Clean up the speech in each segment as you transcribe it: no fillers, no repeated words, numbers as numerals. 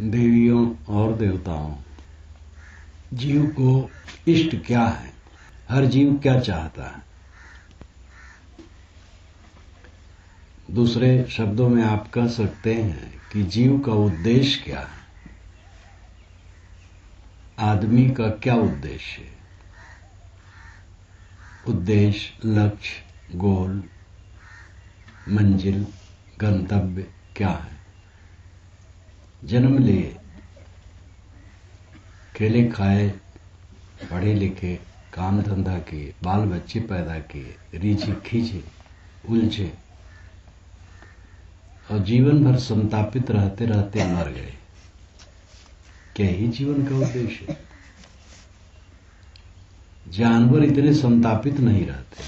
देवियों और देवताओं, जीव को इष्ट क्या है? हर जीव क्या चाहता है? दूसरे शब्दों में आप कह सकते हैं कि जीव का उद्देश्य क्या है? आदमी का क्या उद्देश्य है? उद्देश्य, लक्ष्य, गोल, मंजिल, गंतव्य क्या है? जन्म लिए, खेले खाए, पढ़े लिखे, काम धंधा किए, बाल बच्चे पैदा किए, रीझे खींचे, उलझे और जीवन भर संतापित रहते रहते मर गए। क्या ही जीवन का उद्देश्य है? जानवर इतने संतापित नहीं रहते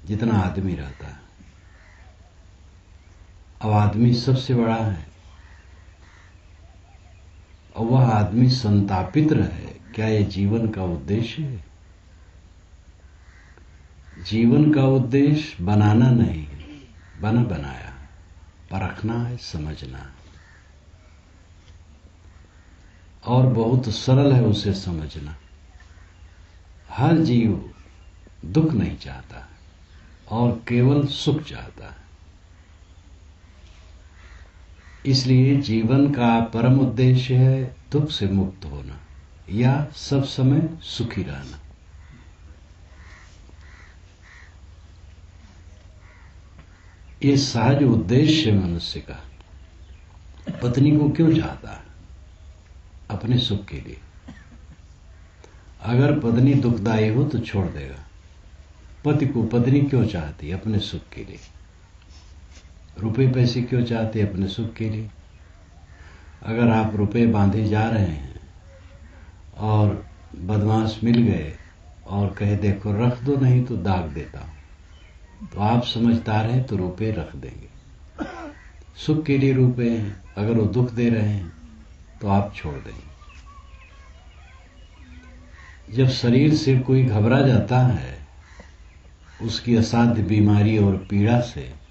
जितना आदमी रहता है। अब आदमी सबसे बड़ा है और वह आदमी संतापित रहे, क्या यह जीवन का उद्देश्य है? जीवन का उद्देश्य बनाना नहीं है, बना बनाया, परखना है, समझना है। और बहुत सरल है उसे समझना। हर जीव दुख नहीं चाहता और केवल सुख चाहता है। इसलिए जीवन का परम उद्देश्य है दुख से मुक्त होना या सब समय सुखी रहना। ये सहज उद्देश्य है मनुष्य का। पत्नी को क्यों चाहता है? अपने सुख के लिए। अगर पत्नी दुखदायी हो तो छोड़ देगा। पति को पत्नी क्यों चाहती है? अपने सुख के लिए। रुपए पैसे क्यों चाहते हैं? अपने सुख के लिए। अगर आप रुपए बांधे जा रहे हैं और बदमाश मिल गए और कहे देखो रख दो नहीं तो दाग देता हूं, तो आप समझदार हैं तो रुपए रख देंगे। सुख के लिए रुपए हैं, अगर वो दुख दे रहे हैं तो आप छोड़ देंगे। जब शरीर से कोई घबरा जाता है उसकी असाध्य बीमारी और पीड़ा से,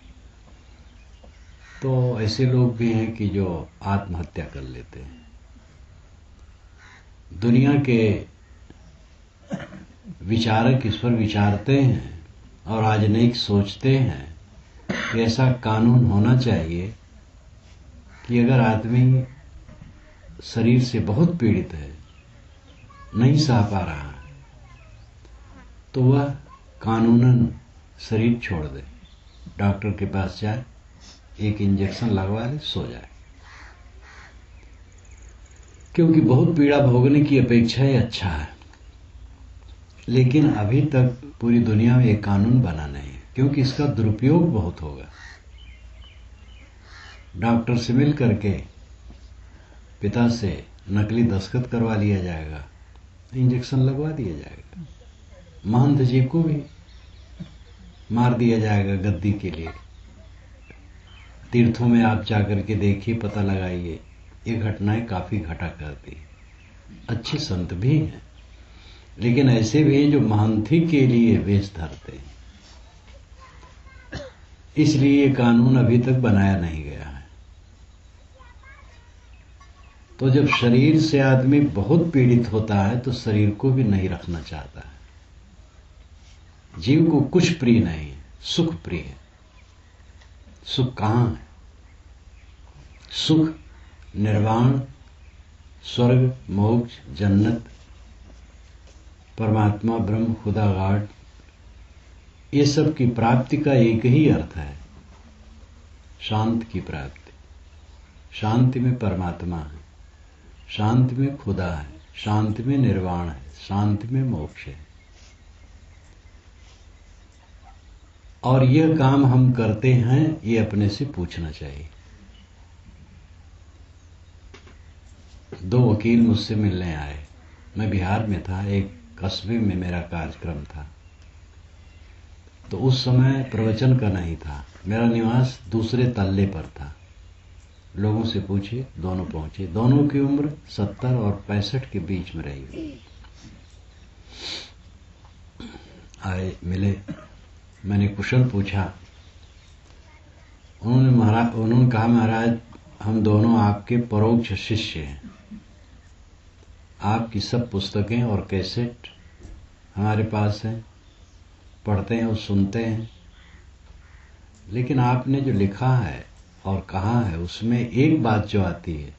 तो ऐसे लोग भी हैं कि जो आत्महत्या कर लेते हैं। दुनिया के विचारक इस पर विचारते हैं और राजनयिक सोचते हैं कि ऐसा कानून होना चाहिए कि अगर आदमी शरीर से बहुत पीड़ित है, नहीं सह पा रहा है, तो वह कानूनन शरीर छोड़ दे, डॉक्टर के पास जाए, एक इंजेक्शन लगवा ले, सो जाए। क्योंकि बहुत पीड़ा भोगने की अपेक्षा ही अच्छा है। लेकिन अभी तक पूरी दुनिया में एक कानून बना नहीं है, क्योंकि इसका दुरुपयोग बहुत होगा। डॉक्टर से मिल करके पिता से नकली दस्तखत करवा लिया जाएगा, इंजेक्शन लगवा दिया जाएगा। महंत जी को भी मार दिया जाएगा गद्दी के लिए। तीर्थों में आप जाकर के देखिए, पता लगाइए, ये घटनाएं काफी घटा करती हैं। अच्छे संत भी हैं, लेकिन ऐसे भी हैं जो महंती के लिए वेश धरते हैं। इसलिए ये कानून अभी तक बनाया नहीं गया है। तो जब शरीर से आदमी बहुत पीड़ित होता है तो शरीर को भी नहीं रखना चाहता है। जीव को कुछ प्रिय नहीं है, सुख प्रिय है। सुख कहां है? सुख, निर्वाण, स्वर्ग, मोक्ष, जन्नत, परमात्मा, ब्रह्म, खुदा, गॉड, ये सब की प्राप्ति का एक ही अर्थ है, शांति की प्राप्ति। शांति में परमात्मा है, शांति में खुदा है, शांति में निर्वाण है, शांति में मोक्ष है। और यह काम हम करते हैं, ये अपने से पूछना चाहिए। दो वकील मुझसे मिलने आए। मैं बिहार में था, एक कस्बे में मेरा कार्यक्रम था। तो उस समय प्रवचन का नहीं था, मेरा निवास दूसरे तल्ले पर था। लोगों से पूछे, दोनों पहुंचे। दोनों की उम्र 70 और 65 के बीच में रही। आए, मिले, मैंने कुशल पूछा। उन्होंने कहा, महाराज हम दोनों आपके परोक्ष शिष्य हैं। आपकी सब पुस्तकें और कैसेट हमारे पास हैं, पढ़ते हैं और सुनते हैं। लेकिन आपने जो लिखा है और कहा है उसमें एक बात जो आती है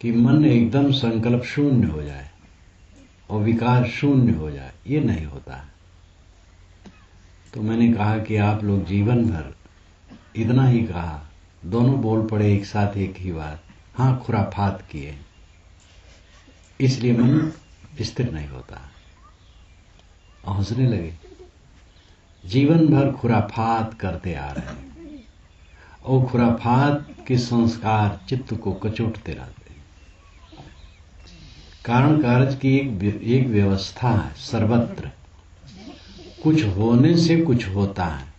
कि मन एकदम संकल्प शून्य हो जाए और विकार शून्य हो जाए, ये नहीं होता है। तो मैंने कहा कि आप लोग जीवन भर इतना ही कहा, दोनों बोल पड़े एक साथ एक ही बात, हाँ खुराफात किए, इसलिए मन स्थिर नहीं होता। और हंसने लगे। जीवन भर खुराफात करते आ रहे हैं और खुराफात के संस्कार चित्त को कचोटते रहते हैं। कारण कार्य की एक व्यवस्था है सर्वत्र। कुछ होने से कुछ होता है,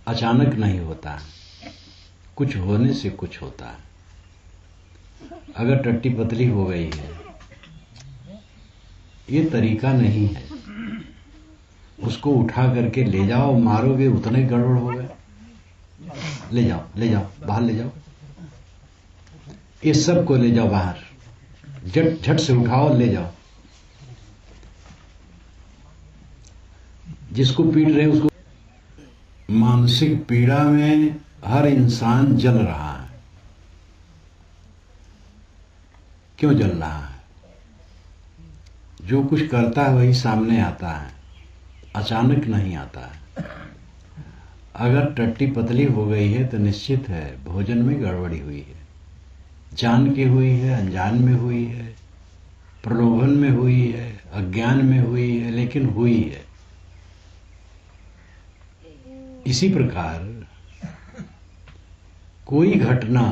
अचानक नहीं होता है। कुछ होने से कुछ होता है। अगर टट्टी पतली हो गई है, ये तरीका नहीं है। उसको उठा करके ले जाओ, मारोगे उतने गड़बड़ हो गए। ले जाओ बाहर ले जाओ, इस सब को ले जाओ बाहर, झट से उठाओ ले जाओ। जिसको पीट रहे उसको। मानसिक पीड़ा में हर इंसान जल रहा है। क्यों जल रहा है? जो कुछ करता है वही सामने आता है, अचानक नहीं आता है। अगर टट्टी पतली हो गई है तो निश्चित है भोजन में गड़बड़ी हुई है। जान के हुई है, अनजान में हुई है, प्रलोभन में हुई है, अज्ञान में हुई है, लेकिन हुई है। इसी प्रकार कोई घटना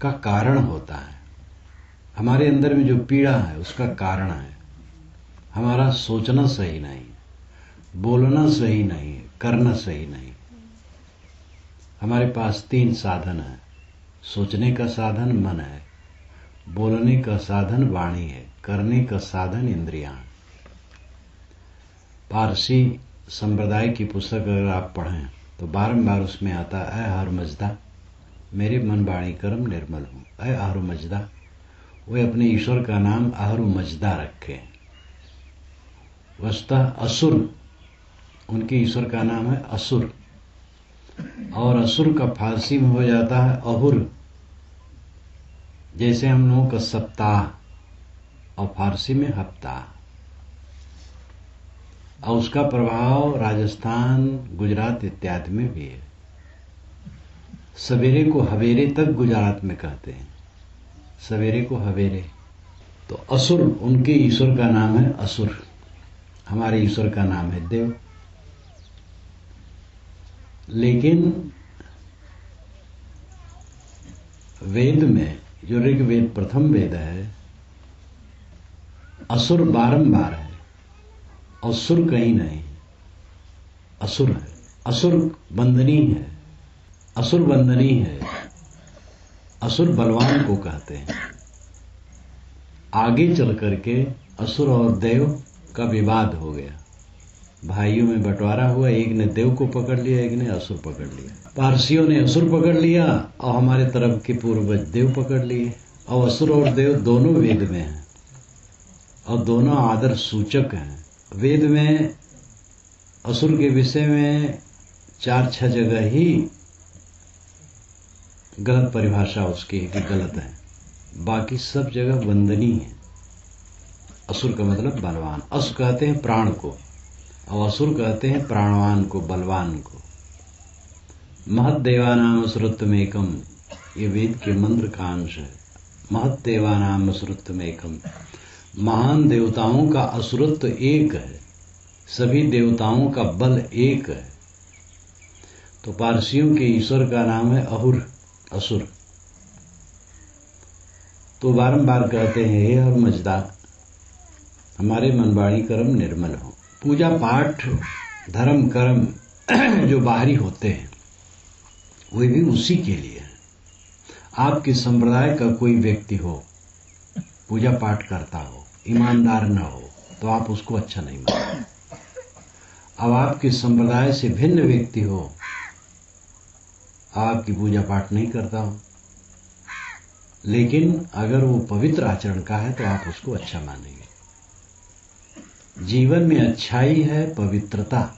का कारण होता है। हमारे अंदर में जो पीड़ा है उसका कारण है हमारा सोचना सही नहीं, बोलना सही नहीं, करना सही नहीं। हमारे पास 3 साधन है। सोचने का साधन मन है, बोलने का साधन वाणी है, करने का साधन इंद्रियां। पारसी संप्रदाय की पुस्तक अगर आप पढ़ें तो बारंबार उसमें आता है, हर मजदा मेरे मन वाणी कर्म निर्मल हूं। अहरु मजदा, वे अपने ईश्वर का नाम अहरु मजदा रखे। वस्तः असुर, उनके ईश्वर का नाम है असुर, और असुर का फारसी में हो जाता है अहुर। जैसे हम लोगों का सप्ताह और फारसी में हफ्ता, और उसका प्रभाव राजस्थान, गुजरात इत्यादि में भी है। सवेरे को हवेरे तक गुजरात में कहते हैं, सवेरे को हवेरे। तो असुर, उनके ईश्वर का नाम है असुर, हमारे ईश्वर का नाम है देव। लेकिन वेद में जो ऋग्वेद प्रथम वेद है, असुर बारंबार है और सुर कहीं नहीं। असुर है, असुर बंदनी है, असुर बंदनी है। असुर बलवान को कहते हैं। आगे चल करके असुर और देव का विवाद हो गया, भाइयों में बंटवारा हुआ। एक ने देव को पकड़ लिया, एक ने असुर पकड़ लिया। पारसियों ने असुर पकड़ लिया और हमारे तरफ के पूर्वज देव पकड़ लिए। और असुर और देव दोनों वेद में हैं और दोनों आदर सूचक हैं। वेद में असुर के विषय में 4-6 जगह ही गलत परिभाषा उसकी है कि गलत है, बाकी सब जगह वंदनीय है। असुर का मतलब बलवान। असुर कहते हैं प्राण को और असुर कहते हैं प्राणवान को, बलवान को। महत देवानाम असुरत्वमेकम, ये वेद के मंत्र का अंश है। महत देवानाम असुरत्वमेकम, महान देवताओं का असुरत्व एक है, सभी देवताओं का बल एक है। तो पारसियों के ईश्वर का नाम है अहुर, असुर। तो बारंबार कहते हैं, हे हर मजदा हमारे मन वाणी कर्म निर्मल हो। पूजा पाठ धर्म कर्म जो बाहरी होते हैं वे भी उसी के लिए है। आपके संप्रदाय का कोई व्यक्ति हो, पूजा पाठ करता हो, ईमानदार न हो, तो आप उसको अच्छा नहीं मानते। अब आपके संप्रदाय से भिन्न व्यक्ति हो आपकी पूजा पाठ नहीं करता हूं, लेकिन अगर वो पवित्र आचरण का है तो आप उसको अच्छा मानेंगे। जीवन में अच्छाई है पवित्रता,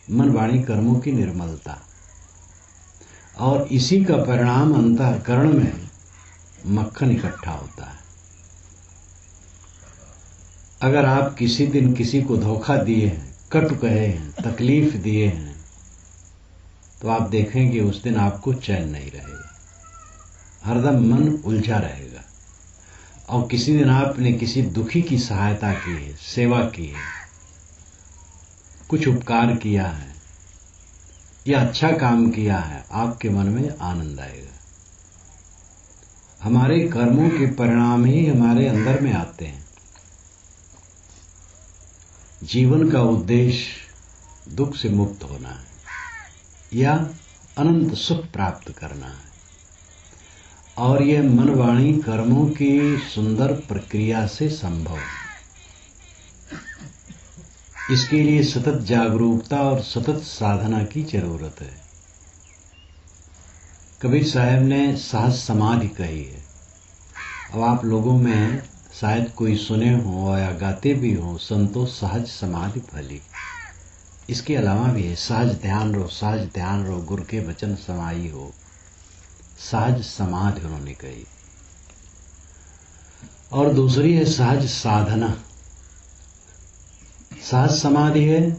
मन वाणी कर्मों की निर्मलता, और इसी का परिणाम अंतःकरण में मक्खन इकट्ठा होता है। अगर आप किसी दिन किसी को धोखा दिए हैं, कटु कहे हैं, तकलीफ दिए हैं, तो आप देखेंगे उस दिन आपको चैन नहीं रहेगा, हरदम मन उलझा रहेगा। और किसी दिन आपने किसी दुखी की सहायता की है, सेवा की है, कुछ उपकार किया है या अच्छा काम किया है, आपके मन में आनंद आएगा। हमारे कर्मों के परिणाम ही हमारे अंदर में आते हैं। जीवन का उद्देश्य दुख से मुक्त होना है या अनंत सुख प्राप्त करना है, और यह मन वाणी कर्मों की सुंदर प्रक्रिया से संभव है। इसके लिए सतत जागरूकता और सतत साधना की जरूरत है। कबीर साहब ने सहज समाधि कही है। अब आप लोगों में शायद कोई सुने हो या गाते भी हो, संतो सहज समाधि फली। इसके अलावा भी है सहज ध्यान रो गुरु के वचन समाई हो, सहज समाधि उन्होंने कही। और दूसरी है सहज साधना। सहज समाधि है,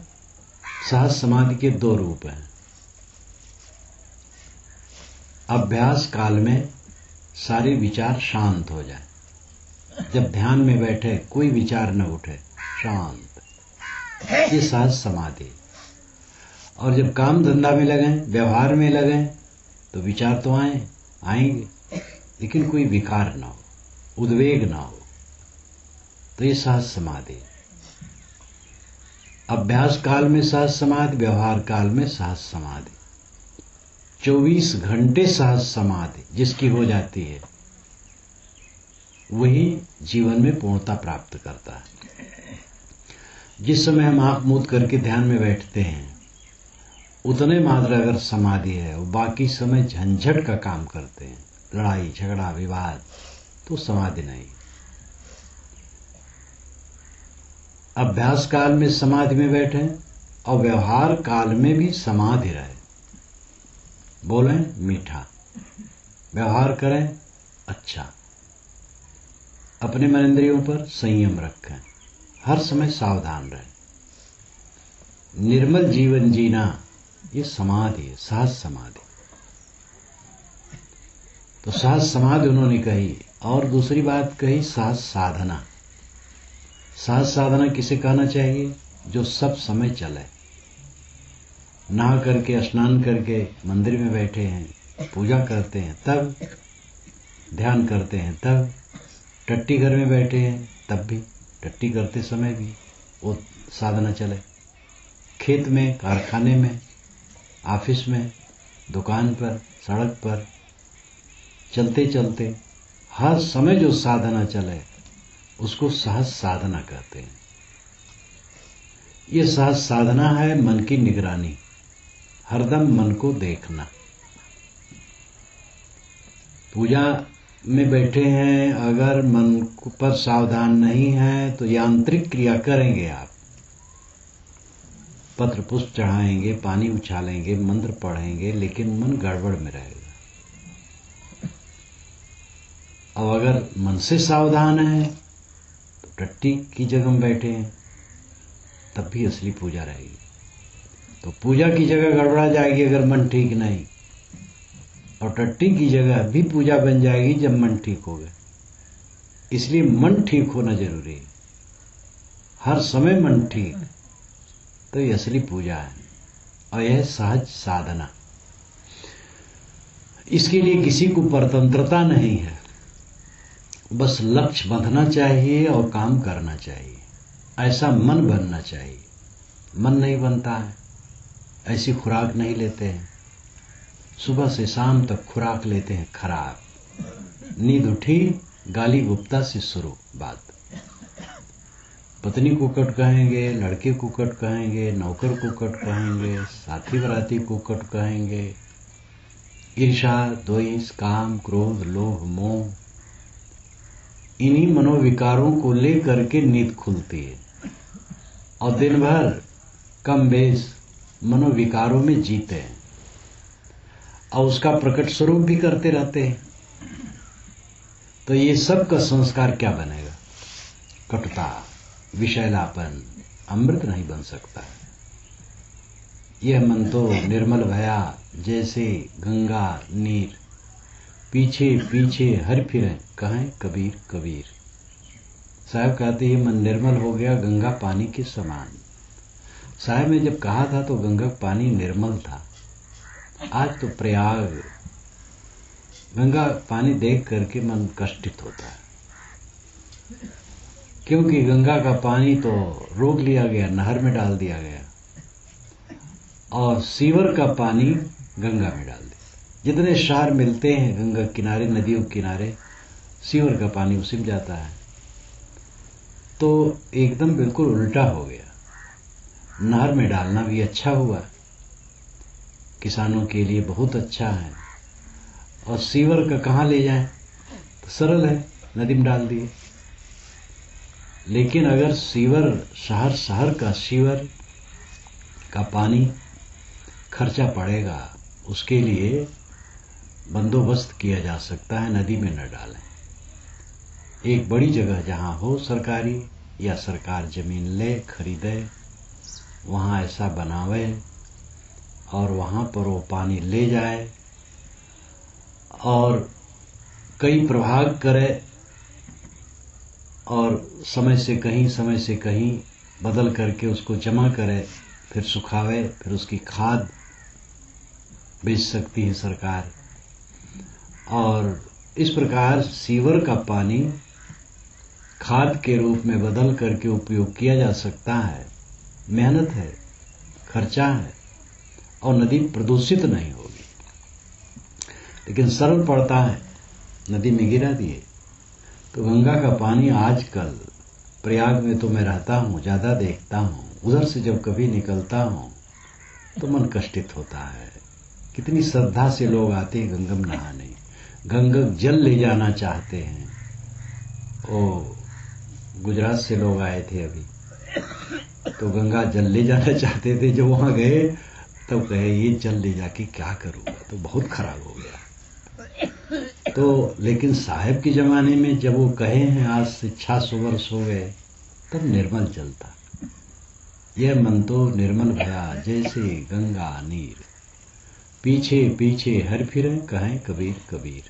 सहज समाधि के दो रूप हैं। अभ्यास काल में सारे विचार शांत हो जाए, जब ध्यान में बैठे कोई विचार न उठे, शांत, ये सहज समाधि। और जब काम धंधा में लगें, व्यवहार में लगें, तो विचार तो आएंगे, लेकिन कोई विकार ना हो, उद्वेग ना हो, तो ये सहज समाधि। अभ्यास काल में सहज समाधि, व्यवहार काल में सहज समाधि। 24 घंटे सहज समाधि जिसकी हो जाती है, वही जीवन में पूर्णता प्राप्त करता है। जिस समय हम आंख मूंद करके ध्यान में बैठते हैं, उतने मात्र अगर समाधि है, और बाकी समय झंझट का काम करते हैं, लड़ाई झगड़ा विवाद, तो समाधि नहीं। अभ्यास काल में समाधि में बैठे और व्यवहार काल में भी समाधि रहे। बोलें मीठा, व्यवहार करें अच्छा, अपने मन इंद्रियों पर संयम रखें, हर समय सावधान रहें। निर्मल जीवन जीना ये समाधि है, सहज समाधि। तो सहज समाधि उन्होंने कही। और दूसरी बात कही सहज साधना। सहज साधना किसे कहना चाहिए? जो सब समय चले। नहा करके स्नान करके मंदिर में बैठे हैं, पूजा करते हैं, तब ध्यान करते हैं, तब टट्टी घर में बैठे हैं, तब भी टट्टी करते समय भी वो साधना चले। खेत में, कारखाने में, ऑफिस में, दुकान पर, सड़क पर, चलते चलते हर समय जो साधना चले उसको सहज साधना कहते हैं। ये सहज साधना है मन की निगरानी, हरदम मन को देखना। पूजा में बैठे हैं, अगर मन पर सावधान नहीं है तो यांत्रिक क्रिया करेंगे आप, पत्र पुष्प चढ़ाएंगे, पानी उछालेंगे, मंत्र पढ़ेंगे, लेकिन मन गड़बड़ में रहेगा। और अगर मन से सावधान है तो टट्टी की जगह में बैठे हैं, तब भी असली पूजा रहेगी। तो पूजा की जगह गड़बड़ा जाएगी अगर मन ठीक नहीं, और टट्टी की जगह भी पूजा बन जाएगी जब मन ठीक हो गया। इसलिए मन ठीक होना जरूरी है, हर समय मन ठीक, तो ये असली पूजा है और यह सहज साधना। इसके लिए किसी को परतंत्रता नहीं है, बस लक्ष्य बांधना चाहिए और काम करना चाहिए। ऐसा मन बनना चाहिए। मन नहीं बनता है, ऐसी खुराक नहीं लेते हैं, सुबह से शाम तक खुराक लेते हैं खराब। नींद उठी, गाली गुप्ता से शुरू बात। पत्नी को कट कहेंगे, लड़के को कट कहेंगे, नौकर को कट कहेंगे, साथी बराती को कट कहेंगे, ईर्षा, द्वेष, काम, क्रोध, लोभ, मोह, इन्हीं मनोविकारों को लेकर के नींद खुलती है और दिन भर कम बेश मनोविकारों में जीते हैं और उसका प्रकट स्वरूप भी करते रहते हैं। तो ये सब का संस्कार क्या बनेगा? कटुता, विषैलापन, अमृत नहीं बन सकता है। यह मन तो निर्मल भया जैसे गंगा नीर, पीछे पीछे हर फिरें कहें कबीर कबीर। साहब कहते हैं मन निर्मल हो गया गंगा पानी के समान। साहब ने जब कहा था तो गंगा पानी निर्मल था। आज तो प्रयाग गंगा पानी देख करके मन कष्टित होता है, क्योंकि गंगा का पानी तो रोक लिया गया, नहर में डाल दिया गया और सीवर का पानी गंगा में डाल दिया। जितने शहर मिलते हैं गंगा किनारे, नदियों किनारे, सीवर का पानी उसी में जाता है। तो एकदम बिल्कुल उल्टा हो गया। नहर में डालना भी अच्छा हुआ, किसानों के लिए बहुत अच्छा है। और सीवर का कहाँ ले जाएं? तो सरल है, नदी में डाल दिए। लेकिन अगर सीवर शहर का सीवर का पानी खर्चा पड़ेगा, उसके लिए बंदोबस्त किया जा सकता है, नदी में न डालें। एक बड़ी जगह जहां हो सरकारी, या सरकार जमीन ले खरीदे, वहां ऐसा बनावे और वहां पर वो पानी ले जाए और कई प्रभाग करे और समय से कहीं बदल करके उसको जमा करे, फिर सुखावे, फिर उसकी खाद बेच सकती है सरकार। और इस प्रकार सीवर का पानी खाद के रूप में बदल करके उपयोग किया जा सकता है। मेहनत है, खर्चा है और नदी प्रदूषित नहीं होगी, लेकिन सरल पड़ता है, नदी में गिरा दिए। तो गंगा का पानी आजकल प्रयाग में तो मैं रहता हूँ, ज्यादा देखता हूँ, उधर से जब कभी निकलता हूँ तो मन कष्टित होता है। कितनी श्रद्धा से लोग आते हैं गंगम नहाने, गंगा जल ले जाना चाहते हैं। ओ गुजरात से लोग आए थे अभी, तो गंगा जल ले जाना चाहते थे। जब वहां गए तब कहे ये जल ले जाके क्या करूंगा, तो बहुत खराब हो गया। तो लेकिन साहब के जमाने में जब वो कहे हैं, आज से 600 वर्ष हो गए, तब निर्मल जल था। यह मन तो निर्मल भया जैसे गंगा नीर, पीछे पीछे हर फिरे कहें कबीर कबीर।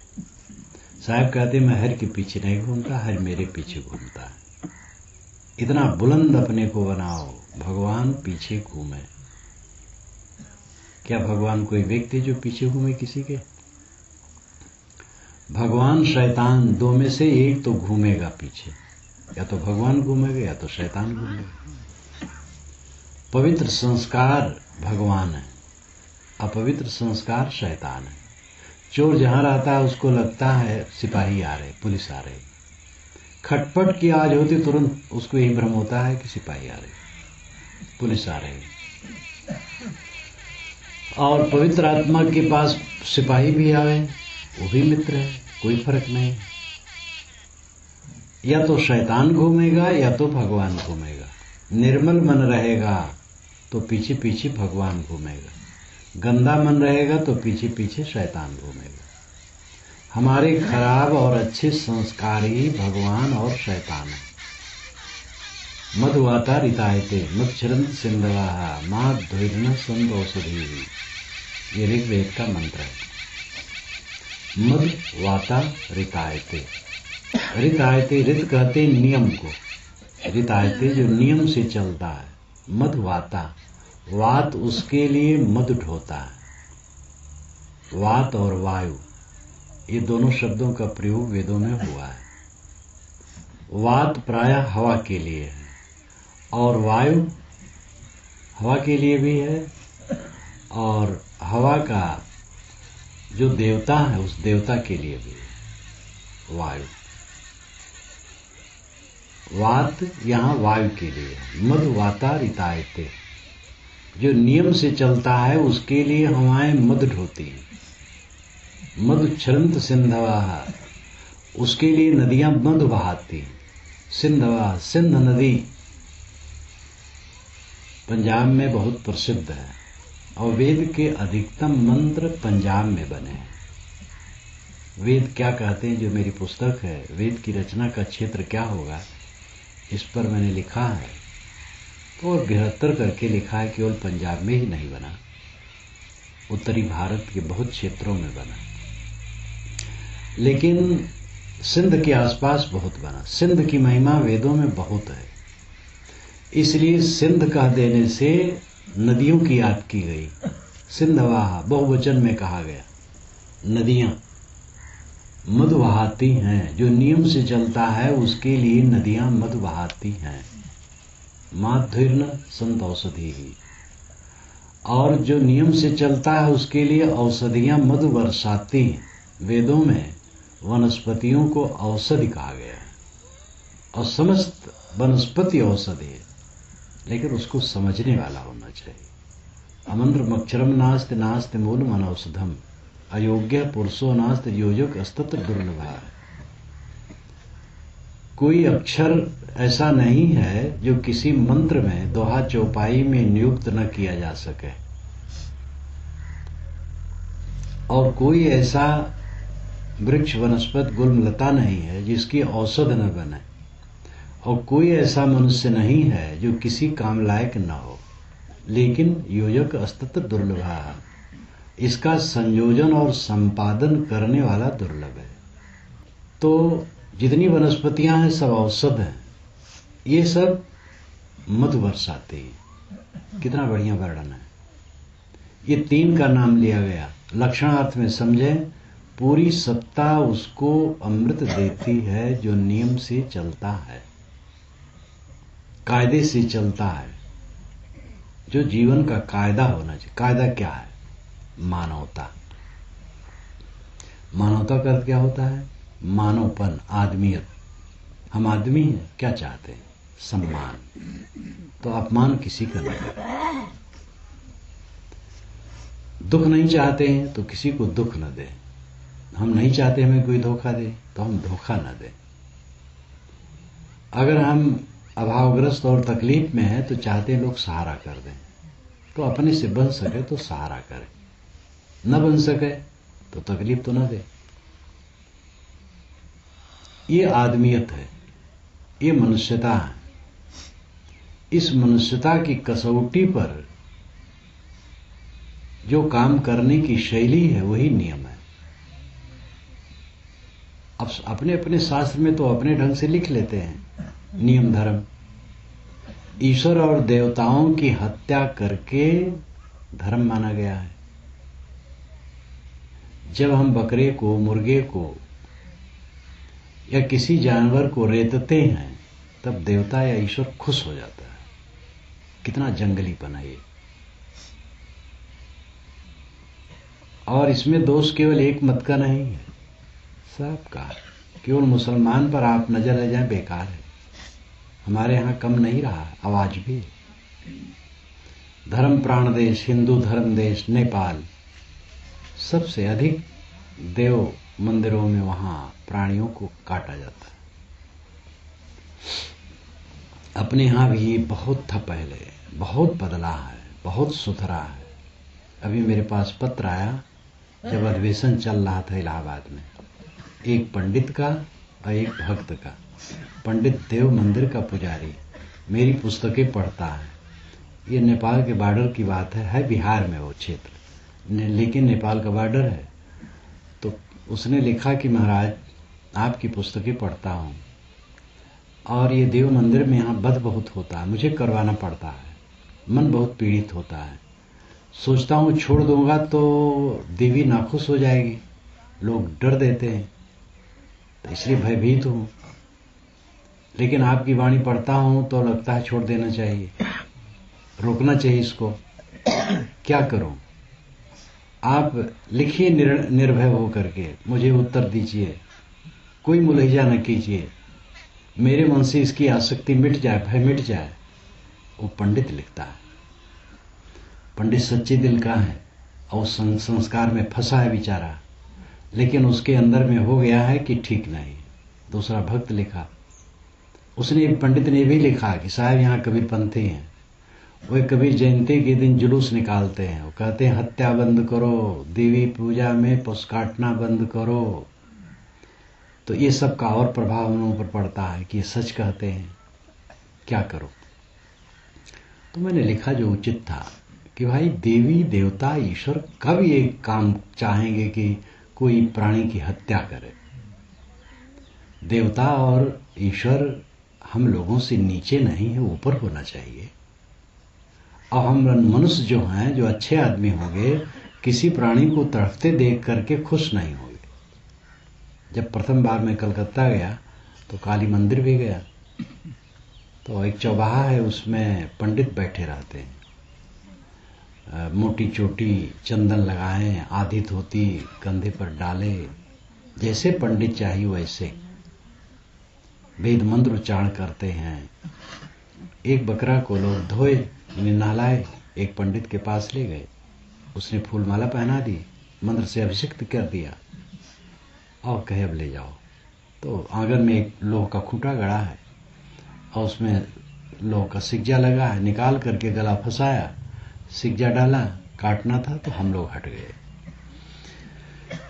साहब कहते मैं हर के पीछे नहीं घूमता, हर मेरे पीछे घूमता है। इतना बुलंद अपने को बनाओ, भगवान पीछे घूमे। क्या भगवान कोई व्यक्ति जो पीछे घूमे किसी के? भगवान शैतान, दो में से एक तो घूमेगा पीछे, या तो भगवान घूमेगा या तो शैतान घूमेगा। पवित्र संस्कार भगवान है, अपवित्र संस्कार शैतान है। चोर जहां रहता है उसको लगता है सिपाही आ रहे, पुलिस आ रही। खटपट की आवाज होती तुरंत उसको यही भ्रम होता है कि सिपाही आ रहे, पुलिस आ रही। और पवित्र आत्मा के पास सिपाही भी आवे, वो भी मित्र है, कोई फर्क नहीं। या तो शैतान घूमेगा या तो भगवान घूमेगा। निर्मल मन रहेगा तो पीछे पीछे भगवान घूमेगा, गंदा मन रहेगा तो पीछे पीछे शैतान घूमेगा। हमारे खराब और अच्छे संस्कार ही भगवान और शैतान है। मधुवाता रितायते मच्छरंत सिंधवा माधुर्न संदोषधी, ये ऋग्वेद का मंत्र है। मधुवाता रितायते, रितायते रित कहते नियम को, रितायते जो नियम से चलता है। मधुवाता, वात उसके लिए मधु ढोता है। वात और वायु ये दोनों शब्दों का प्रयोग वेदों में हुआ है। वात प्रायः हवा के लिए है और वायु हवा के लिए भी है, और हवा का जो देवता है उस देवता के लिए भी है वायु। वात यहाँ वायु के लिए है। मधुवाता रितायते, जो नियम से चलता है उसके लिए हवाएं मधु ढोती हैं। मधुच्छ्रंत सिंधवा, उसके लिए नदियां मधु बहाती। सिंधवा, सिंध नदी पंजाब में बहुत प्रसिद्ध है और वेद के अधिकतम मंत्र पंजाब में बने हैं। वेद क्या कहते हैं, जो मेरी पुस्तक है वेद की रचना का क्षेत्र क्या होगा, इस पर मैंने लिखा है तो और बेहतर करके लिखा है। केवल पंजाब में ही नहीं बना, उत्तरी भारत के बहुत क्षेत्रों में बना, लेकिन सिंध के आसपास बहुत बना। सिंध की महिमा वेदों में बहुत है, इसलिए सिंध कह देने से नदियों की याद की गई। सिंधवाहा बहुवचन में कहा गया। नदियां मधु बहाती हैं, जो नियम से चलता है उसके लिए नदियां मधु बहाती हैं। माधुर्न संत औषधि ही, और जो नियम से चलता है उसके लिए औषधियां मधु बरसाती हैं। वेदों में वनस्पतियों को औषधि कहा गया है और समस्त वनस्पति औषधि है, लेकिन उसको समझने वाला होना चाहिए। अमंत्रमक्षरम नास्ति नास्ति मूलम अनौषधम, अयोग्य पुरुषो नास्ति योजक अस्तत्र दुर्लभा। कोई अक्षर ऐसा नहीं है जो किसी मंत्र में दोहा चौपाई में नियुक्त न किया जा सके, और कोई ऐसा वृक्ष वनस्पत गुलमलता नहीं है जिसकी औषध न बने, और कोई ऐसा मनुष्य नहीं है जो किसी काम लायक न हो, लेकिन योजक अस्तत्र दुर्लभा, इसका संयोजन और संपादन करने वाला दुर्लभ है। तो जितनी वनस्पतियां हैं सब औषध हैं, ये सब मधु बरसाते हैं। कितना बढ़िया वर्णन है। ये तीन का नाम लिया गया। लक्षणार्थ में समझें, पूरी सत्ता उसको अमृत देती है जो नियम से चलता है, कायदे से चलता है, जो जीवन का कायदा होना चाहिए। कायदा क्या है? मानवता। मानवता का अर्थ क्या होता है? मानवपन, आदमियत। हम आदमी हैं, क्या चाहते हैं? सम्मान। तो अपमान किसी का नहीं करें। दुख नहीं चाहते हैं तो किसी को दुख न दें। हम नहीं चाहते हमें कोई धोखा दे तो हम धोखा न दें। अगर हम अभावग्रस्त और तकलीफ में हैं तो चाहते लोग सहारा कर दें, तो अपने से बन सके तो सहारा करें, न बन सके तो तकलीफ तो न दे। ये आदमियत है, ये मनुष्यता है। इस मनुष्यता की कसौटी पर जो काम करने की शैली है वही नियम है। अब अपने अपने शास्त्र में तो अपने ढंग से लिख लेते हैं नियम धर्म। ईश्वर और देवताओं की हत्या करके धर्म माना गया है। जब हम बकरे को, मुर्गे को या किसी जानवर को रेतते हैं तब देवता या ईश्वर खुश हो जाता है। कितना जंगलीपन है ये। और इसमें दोष केवल एक मत का नहीं है, सबका। केवल मुसलमान पर आप नजर ले जाएं बेकार है। हमारे यहां कम नहीं रहा, आवाज भी। धर्म प्राण देश, हिंदू धर्म देश नेपाल, सबसे अधिक देव मंदिरों में वहां प्राणियों को काटा जाता है। अपने यहां भी ये बहुत था पहले, बहुत बदला है, बहुत सुधरा है। अभी मेरे पास पत्र आया जब अधिवेशन चल रहा था इलाहाबाद में, एक पंडित का और एक भक्त का। पंडित देव मंदिर का पुजारी मेरी पुस्तकें पढ़ता है। ये नेपाल के बॉर्डर की बात है बिहार में वो क्षेत्र, लेकिन नेपाल का बॉर्डर है। तो उसने लिखा कि महाराज आपकी पुस्तकें पढ़ता हूँ और ये देव मंदिर में यहाँ वध बहुत होता है, मुझे करवाना पड़ता है, मन बहुत पीड़ित होता है। सोचता हूँ छोड़ दूंगा तो देवी नाखुश हो जाएगी, लोग डर देते हैं, तो इसलिए भयभीत हूँ। लेकिन आपकी वाणी पढ़ता हूँ तो लगता है छोड़ देना चाहिए, रोकना चाहिए इसको। क्या करूं? आप लिखिए निर्भय हो करके, मुझे उत्तर दीजिए, कोई मुलहिजा न कीजिए, मेरे मन से इसकी आसक्ति मिट जाए, भय मिट जाए। वो पंडित लिखता है। पंडित सच्चे दिल का है और संस्कार में फंसा है बेचारा। लेकिन उसके अंदर में हो गया है कि ठीक नहीं। दूसरा भक्त लिखा, उसने एक पंडित ने भी लिखा कि साहब यहाँ कबीरपंथी हैं, वे कबीर जयंती के दिन जुलूस निकालते हैं, वो कहते हैं हत्या बंद करो, देवी पूजा में पुष्प काटना बंद करो। तो ये सब का और प्रभाव उन ऊपर पड़ता है कि ये सच कहते हैं, क्या करो। तो मैंने लिखा जो उचित था कि भाई देवी देवता ईश्वर कब ये काम चाहेंगे कि कोई प्राणी की हत्या करे। देवता और ईश्वर हम लोगों से नीचे नहीं है, ऊपर होना चाहिए। और हम मनुष्य जो हैं, जो अच्छे आदमी होंगे, किसी प्राणी को तड़पते देख करके खुश नहीं होंगे। जब प्रथम बार मैं कलकत्ता गया तो काली मंदिर भी गया, तो एक चौबाहा है, उसमें पंडित बैठे रहते हैं, मोटी चोटी, चंदन लगाए, आधी धोती कंधे पर डाले, जैसे पंडित चाहिए वैसे वेद मंत्र उच्चारण करते हैं। एक बकरा को लोग धोए, नहलाए, एक पंडित के पास ले गए, उसने फूलमाला पहना दी, मंत्र से अभिषेक कर दिया और कहे अब ले जाओ। तो आंगन में एक लोह का खूंटा गड़ा है और उसमें लोह का सिज्जा लगा है, निकाल करके गला फंसाया, सिज्जा डाला, काटना था तो हम लोग हट गए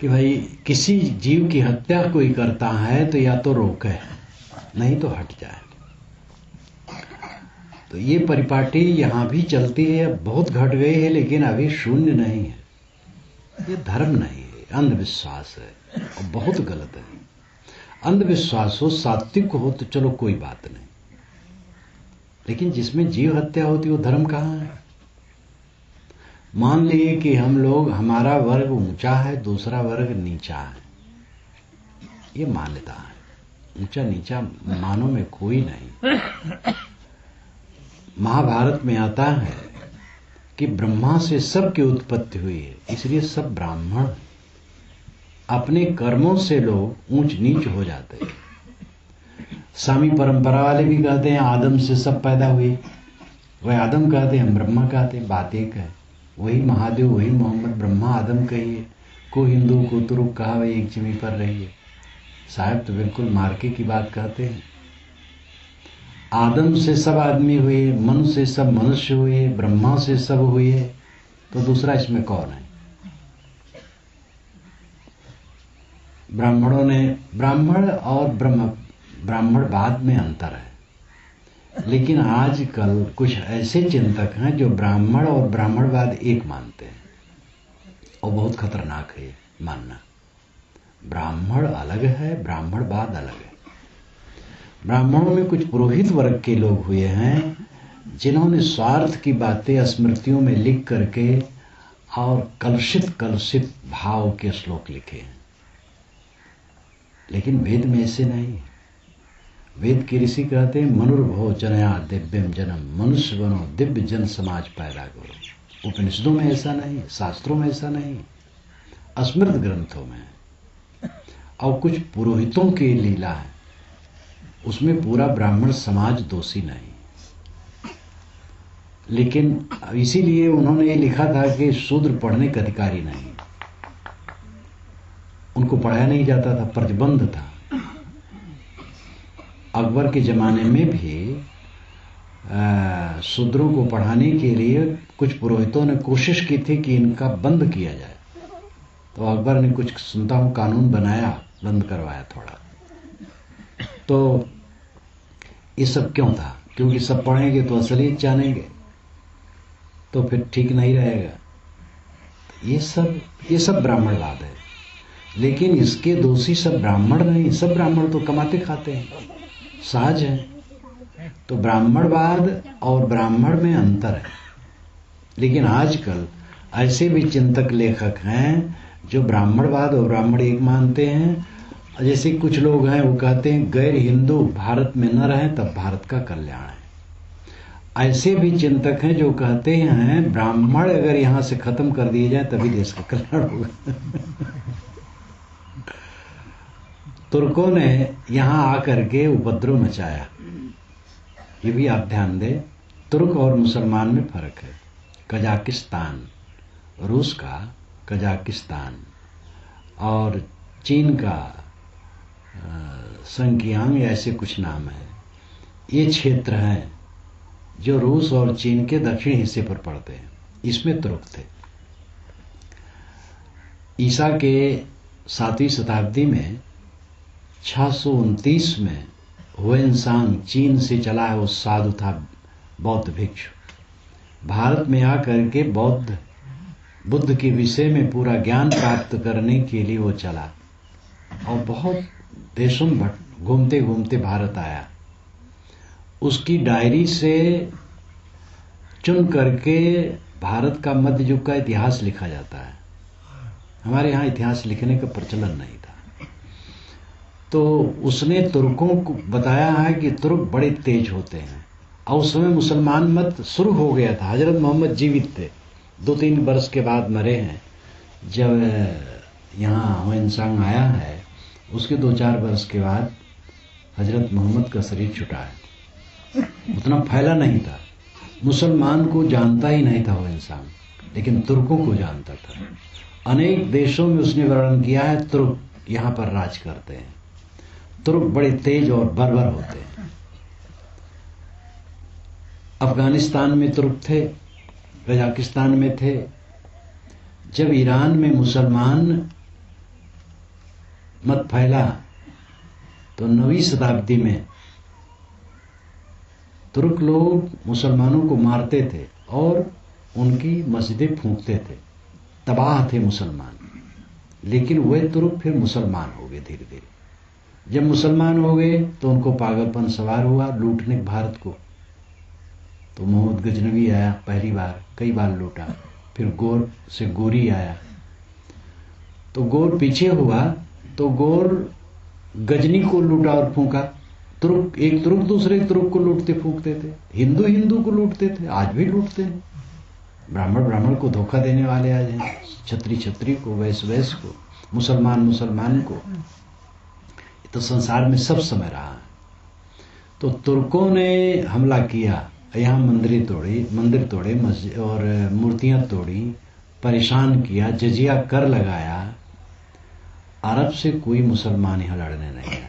कि भाई किसी जीव की हत्या कोई करता है तो या तो रोके, नहीं तो हट जाए। तो ये परिपाटी यहां भी चलती है, बहुत घट गई है, लेकिन अभी शून्य नहीं है। ये धर्म नहीं है, अंधविश्वास है और बहुत गलत है। अंधविश्वास हो, सात्विक हो तो चलो कोई बात नहीं, लेकिन जिसमें जीव हत्या होती है वो धर्म कहाँ है। मान लिए कि हम लोग, हमारा वर्ग ऊंचा है, दूसरा वर्ग नीचा है, ये मान्यता है। ऊंचा नीचा मानो में कोई नहीं। महाभारत में आता है कि ब्रह्मा से सब की उत्पत्ति हुई है, इसलिए सब ब्राह्मण। अपने कर्मों से लोग ऊंच नीच हो जाते हैं। स्वामी परंपरा वाले भी कहते हैं आदम से सब पैदा हुए, वह आदम कहते हैं, हम ब्रह्मा कहते हैं, बात एक है। वही महादेव, वही मोहम्मद, ब्रह्मा आदम कहिए, को हिंदू को तुरुक कहा, वही एक जमीन पर रही है। साहब तो बिल्कुल मार्के की बात कहते हैं। आदम से सब आदमी हुए, मनुष्य से सब मनुष्य हुए, ब्रह्मा से सब हुए, तो दूसरा इसमें कौन है? ब्राह्मणों ने, ब्राह्मण और ब्राह्मण बाद में अंतर है, लेकिन आजकल कुछ ऐसे चिंतक हैं जो ब्राह्मण और ब्राह्मणवाद एक मानते हैं, और बहुत खतरनाक है मानना। ब्राह्मण अलग है, ब्राह्मणवाद अलग है। ब्राह्मणों में कुछ पुरोहित वर्ग के लोग हुए हैं जिन्होंने स्वार्थ की बातें स्मृतियों में लिख करके और कलुषित भाव के श्लोक लिखे हैं, लेकिन वेद में ऐसे नहीं है। वेद के ऋषि कहते हैं मनुर्भो जनया दिव्यम जन्म, मनुष्य बनो, दिव्य जन समाज पैदा करो। उपनिषदों में ऐसा नहीं, शास्त्रों में ऐसा नहीं, स्मृत ग्रंथों में है। और कुछ पुरोहितों की लीला है, उसमें पूरा ब्राह्मण समाज दोषी नहीं, लेकिन इसीलिए उन्होंने ये लिखा था कि शूद्र पढ़ने का अधिकारी नहीं, उनको पढ़ाया नहीं जाता था, प्रतिबंध था। अकबर के जमाने में भी शूद्रों को पढ़ाने के लिए कुछ पुरोहितों ने कोशिश की थी कि इनका बंद किया जाए, तो अकबर ने कुछ सुनता हूं कानून बनाया, बंद करवाया थोड़ा। तो ये सब क्यों था? क्योंकि सब पढ़ेंगे तो असलियत जानेंगे, तो फिर ठीक नहीं रहेगा। ये सब ब्राह्मणवाद है, लेकिन इसके दोषी सब ब्राह्मण नहीं, सब ब्राह्मण तो कमाते खाते हैं, सहज है। तो ब्राह्मणवाद और ब्राह्मण में अंतर है। लेकिन आजकल ऐसे भी चिंतक लेखक हैं जो ब्राह्मणवाद और ब्राह्मण एक मानते हैं। जैसे कुछ लोग हैं वो कहते हैं गैर हिंदू भारत में न रहें तब भारत का कल्याण है। ऐसे भी चिंतक हैं जो कहते हैं ब्राह्मण अगर यहां से खत्म कर दिए जाए तभी देश का कल्याण होगा। तुर्कों ने यहां आकर के उपद्रव मचाया, ये भी आप ध्यान दें। तुर्क और मुसलमान में फर्क है। कजाकिस्तान, रूस का कजाकिस्तान और चीन का संकियांग या ऐसे कुछ नाम है, ये क्षेत्र हैं जो रूस और चीन के दक्षिण हिस्से पर पड़ते हैं। इसमें तुर्क थे। ईसा के 7वीं शताब्दी में 629 में हुएनसांग चीन से चला है, वो साधु था, बौद्ध भिक्षु। भारत में आकर के बुद्ध के विषय में पूरा ज्ञान प्राप्त करने के लिए वो चला और बहुत देशों में घूमते घूमते भारत आया। उसकी डायरी से चुन करके भारत का मध्य युग का इतिहास लिखा जाता है। हमारे यहाँ इतिहास लिखने का प्रचलन नहीं था। तो उसने तुर्कों को बताया है कि तुर्क बड़े तेज होते हैं, और उस समय मुसलमान मत शुरू हो गया था। हजरत मोहम्मद जीवित थे, 2-3 वर्ष के बाद मरे हैं। जब यहाँ हुएनसांग आया है, उसके 2-4 वर्ष के बाद हजरत मोहम्मद का शरीर छुटा है। उतना फैला नहीं था, मुसलमान को जानता ही नहीं था हुएनसांग, लेकिन तुर्कों को जानता था। अनेक देशों में उसने वर्णन किया है, तुर्क यहाँ पर राज करते हैं। तुर्क बड़े तेज और बर्बर होते हैं। अफगानिस्तान में तुर्क थे, कजाकिस्तान में थे। जब ईरान में मुसलमान मत फैला तो 9वीं शताब्दी में तुर्क लोग मुसलमानों को मारते थे और उनकी मस्जिदें फूंकते थे। तबाह थे मुसलमान, लेकिन वे तुर्क फिर मुसलमान हो गए धीरे धीरे। जब मुसलमान हो गए तो उनको पागलपन सवार हुआ लूटने भारत को। तो मोहम्मद गजनवी आया पहली बार, कई बार लूटा। फिर गोर से गोरी आया, तो गोर पीछे हुआ तो गोर गजनी को लूटा और फूंका। तुर्क, एक तुर्क दूसरे तुर्क को लूटते फूंकते थे। हिंदू हिंदू को लूटते थे, आज भी लूटते हैं। ब्राह्मण ब्राह्मण को धोखा देने वाले आज हैं, छत्री छत्री को, वैश्य वैश्य को, मुसलमान मुसलमान को। तो संसार में सब समय रहा है। तो तुर्कों ने हमला किया, यहाँ मंदिर तोड़े मस्जिद और मूर्तियां तोड़ी, परेशान किया, जजिया कर लगाया। अरब से कोई मुसलमान यहाँ लड़ने नहीं आया।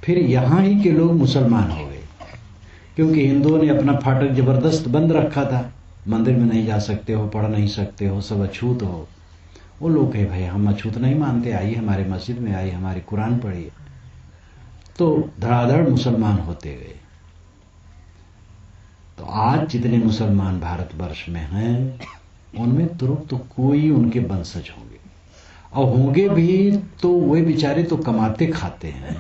फिर यहाँ ही के लोग मुसलमान हो गए, क्योंकि हिंदुओं ने अपना फाटक जबरदस्त बंद रखा था। मंदिर में नहीं जा सकते हो, पढ़ नहीं सकते हो, सब अछूत हो। वो लोग कहे भाई हम अछूत नहीं मानते, आइए हमारे मस्जिद में, आइए हमारी कुरान पढ़िए। तो धड़ाधड़ मुसलमान होते गए। तो आज जितने मुसलमान भारतवर्ष में हैं, उनमें तुर्क तो कोई उनके वंशज होंगे, और होंगे भी तो वे बेचारे तो कमाते खाते हैं।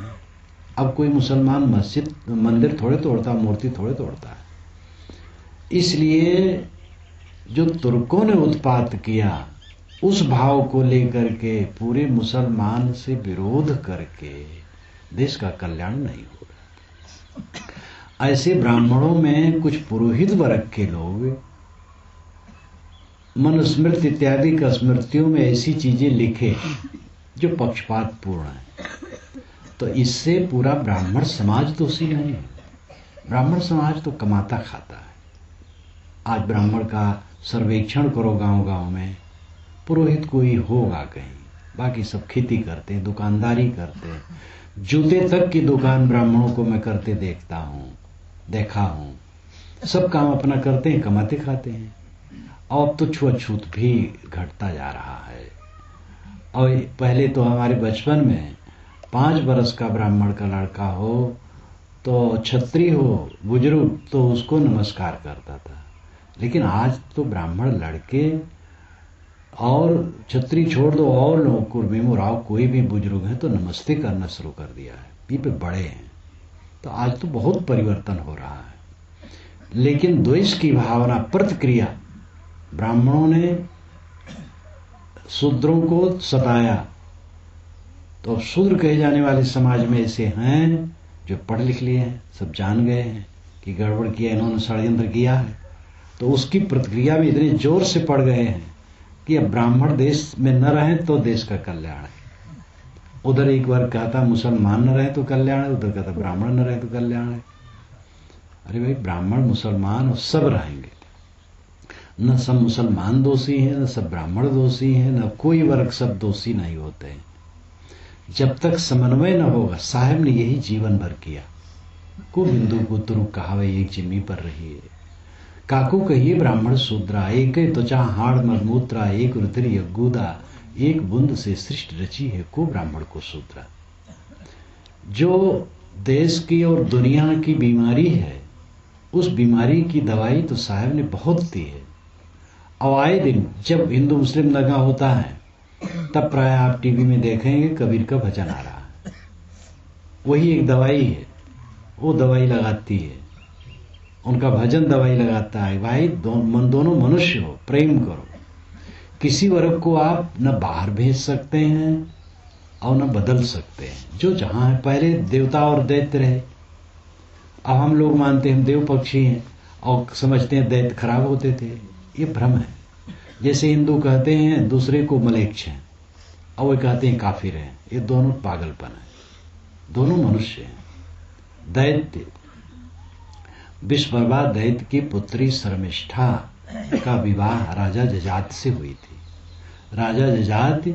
अब कोई मुसलमान मस्जिद मंदिर थोड़े तोड़ता, मूर्ति थोड़े तोड़ता है। इसलिए जो तुर्कों ने उत्पात किया, उस भाव को लेकर के पूरे मुसलमान से विरोध करके देश का कल्याण नहीं हो रहा। ऐसे ब्राह्मणों में कुछ पुरोहित वर्ग के लोग मनुस्मृति इत्यादि का स्मृतियों में ऐसी चीजें लिखे जो पक्षपात पूर्ण है। तो इससे पूरा ब्राह्मण समाज दोषी नहीं है। ब्राह्मण समाज तो कमाता खाता है। आज ब्राह्मण का सर्वेक्षण करो गांव गांव में, पुरोहित कोई होगा कहीं, बाकी सब खेती करते, दुकानदारी करते। जूते तक की दुकान ब्राह्मणों को मैं करते देखा हूं। सब काम अपना करते हैं, कमाते खाते हैं। और अब तो छुआछूत भी घटता जा रहा है। और पहले तो हमारे बचपन में 5 बरस का ब्राह्मण का लड़का हो तो छत्री हो बुजुर्ग तो उसको नमस्कार करता था, लेकिन आज तो ब्राह्मण लड़के और छत्री छोड़ दो, और लोग कुर्मी मुराव कोई भी बुजुर्ग है तो नमस्ते करना शुरू कर दिया है। ये पे बड़े हैं। तो आज तो बहुत परिवर्तन हो रहा है। लेकिन द्वेष की भावना, प्रतिक्रिया, ब्राह्मणों ने शूद्रों को सताया। तो अब शूद्र कहे जाने वाले समाज में ऐसे हैं जो पढ़ लिख लिए हैं, सब जान गए हैं कि गड़बड़ किया, इन्होंने षड्यंत्र किया है। तो उसकी प्रतिक्रिया में इतने जोर से पड़ गए हैं कि अब ब्राह्मण देश में न रहें तो देश का कल्याण है। उधर एक बार कहता मुसलमान न रहे तो कल्याण है, उधर कहता ब्राह्मण न रहे तो कल्याण है। अरे भाई, ब्राह्मण मुसलमान और सब रहेंगे। न सब मुसलमान दोषी हैं, न सब ब्राह्मण दोषी हैं, न कोई वर्ग सब दोषी नहीं होते हैं। जब तक समन्वय न होगा, साहब ने यही जीवन भर किया। को बिंदु को तुरु कहावे एक जिम्मी पर रही है, काकू कहिए ब्राह्मण शूद्रा, एक त्वचा हाड़ मलमूत्रा, एक रुद्र यज्ञूदा, एक बूंद से सृष्टि रची है को ब्राह्मण को शूद्रा। जो देश की और दुनिया की बीमारी है, उस बीमारी की दवाई तो साहब ने बहुत दी है। और आए दिन जब हिंदू मुस्लिम दंगा होता है, तब प्राय आप टीवी में देखेंगे कबीर का भजन आ रहा है। वही एक दवाई है, वो दवाई लगाती है, उनका भजन दवाई लगाता है। भाई दोनों मनुष्य हो, प्रेम करो। किसी वर्ग को आप न बाहर भेज सकते हैं और न बदल सकते हैं। जो जहां है, पहले देवता और दैत्य रहे, अब हम लोग मानते हैं हम देव पक्षी हैं और समझते हैं दैत्य खराब होते थे। ये भ्रम है। जैसे हिंदू कहते हैं दूसरे को मलेच्छ हैं और वे कहते हैं काफिर हैं। ये दोनों पागलपन है। दोनों मनुष्य हैं। दैत्य विश्वबर्मा दैत्य की पुत्री शर्मिष्ठा का विवाह राजा जजात से हुई थी। राजा जजात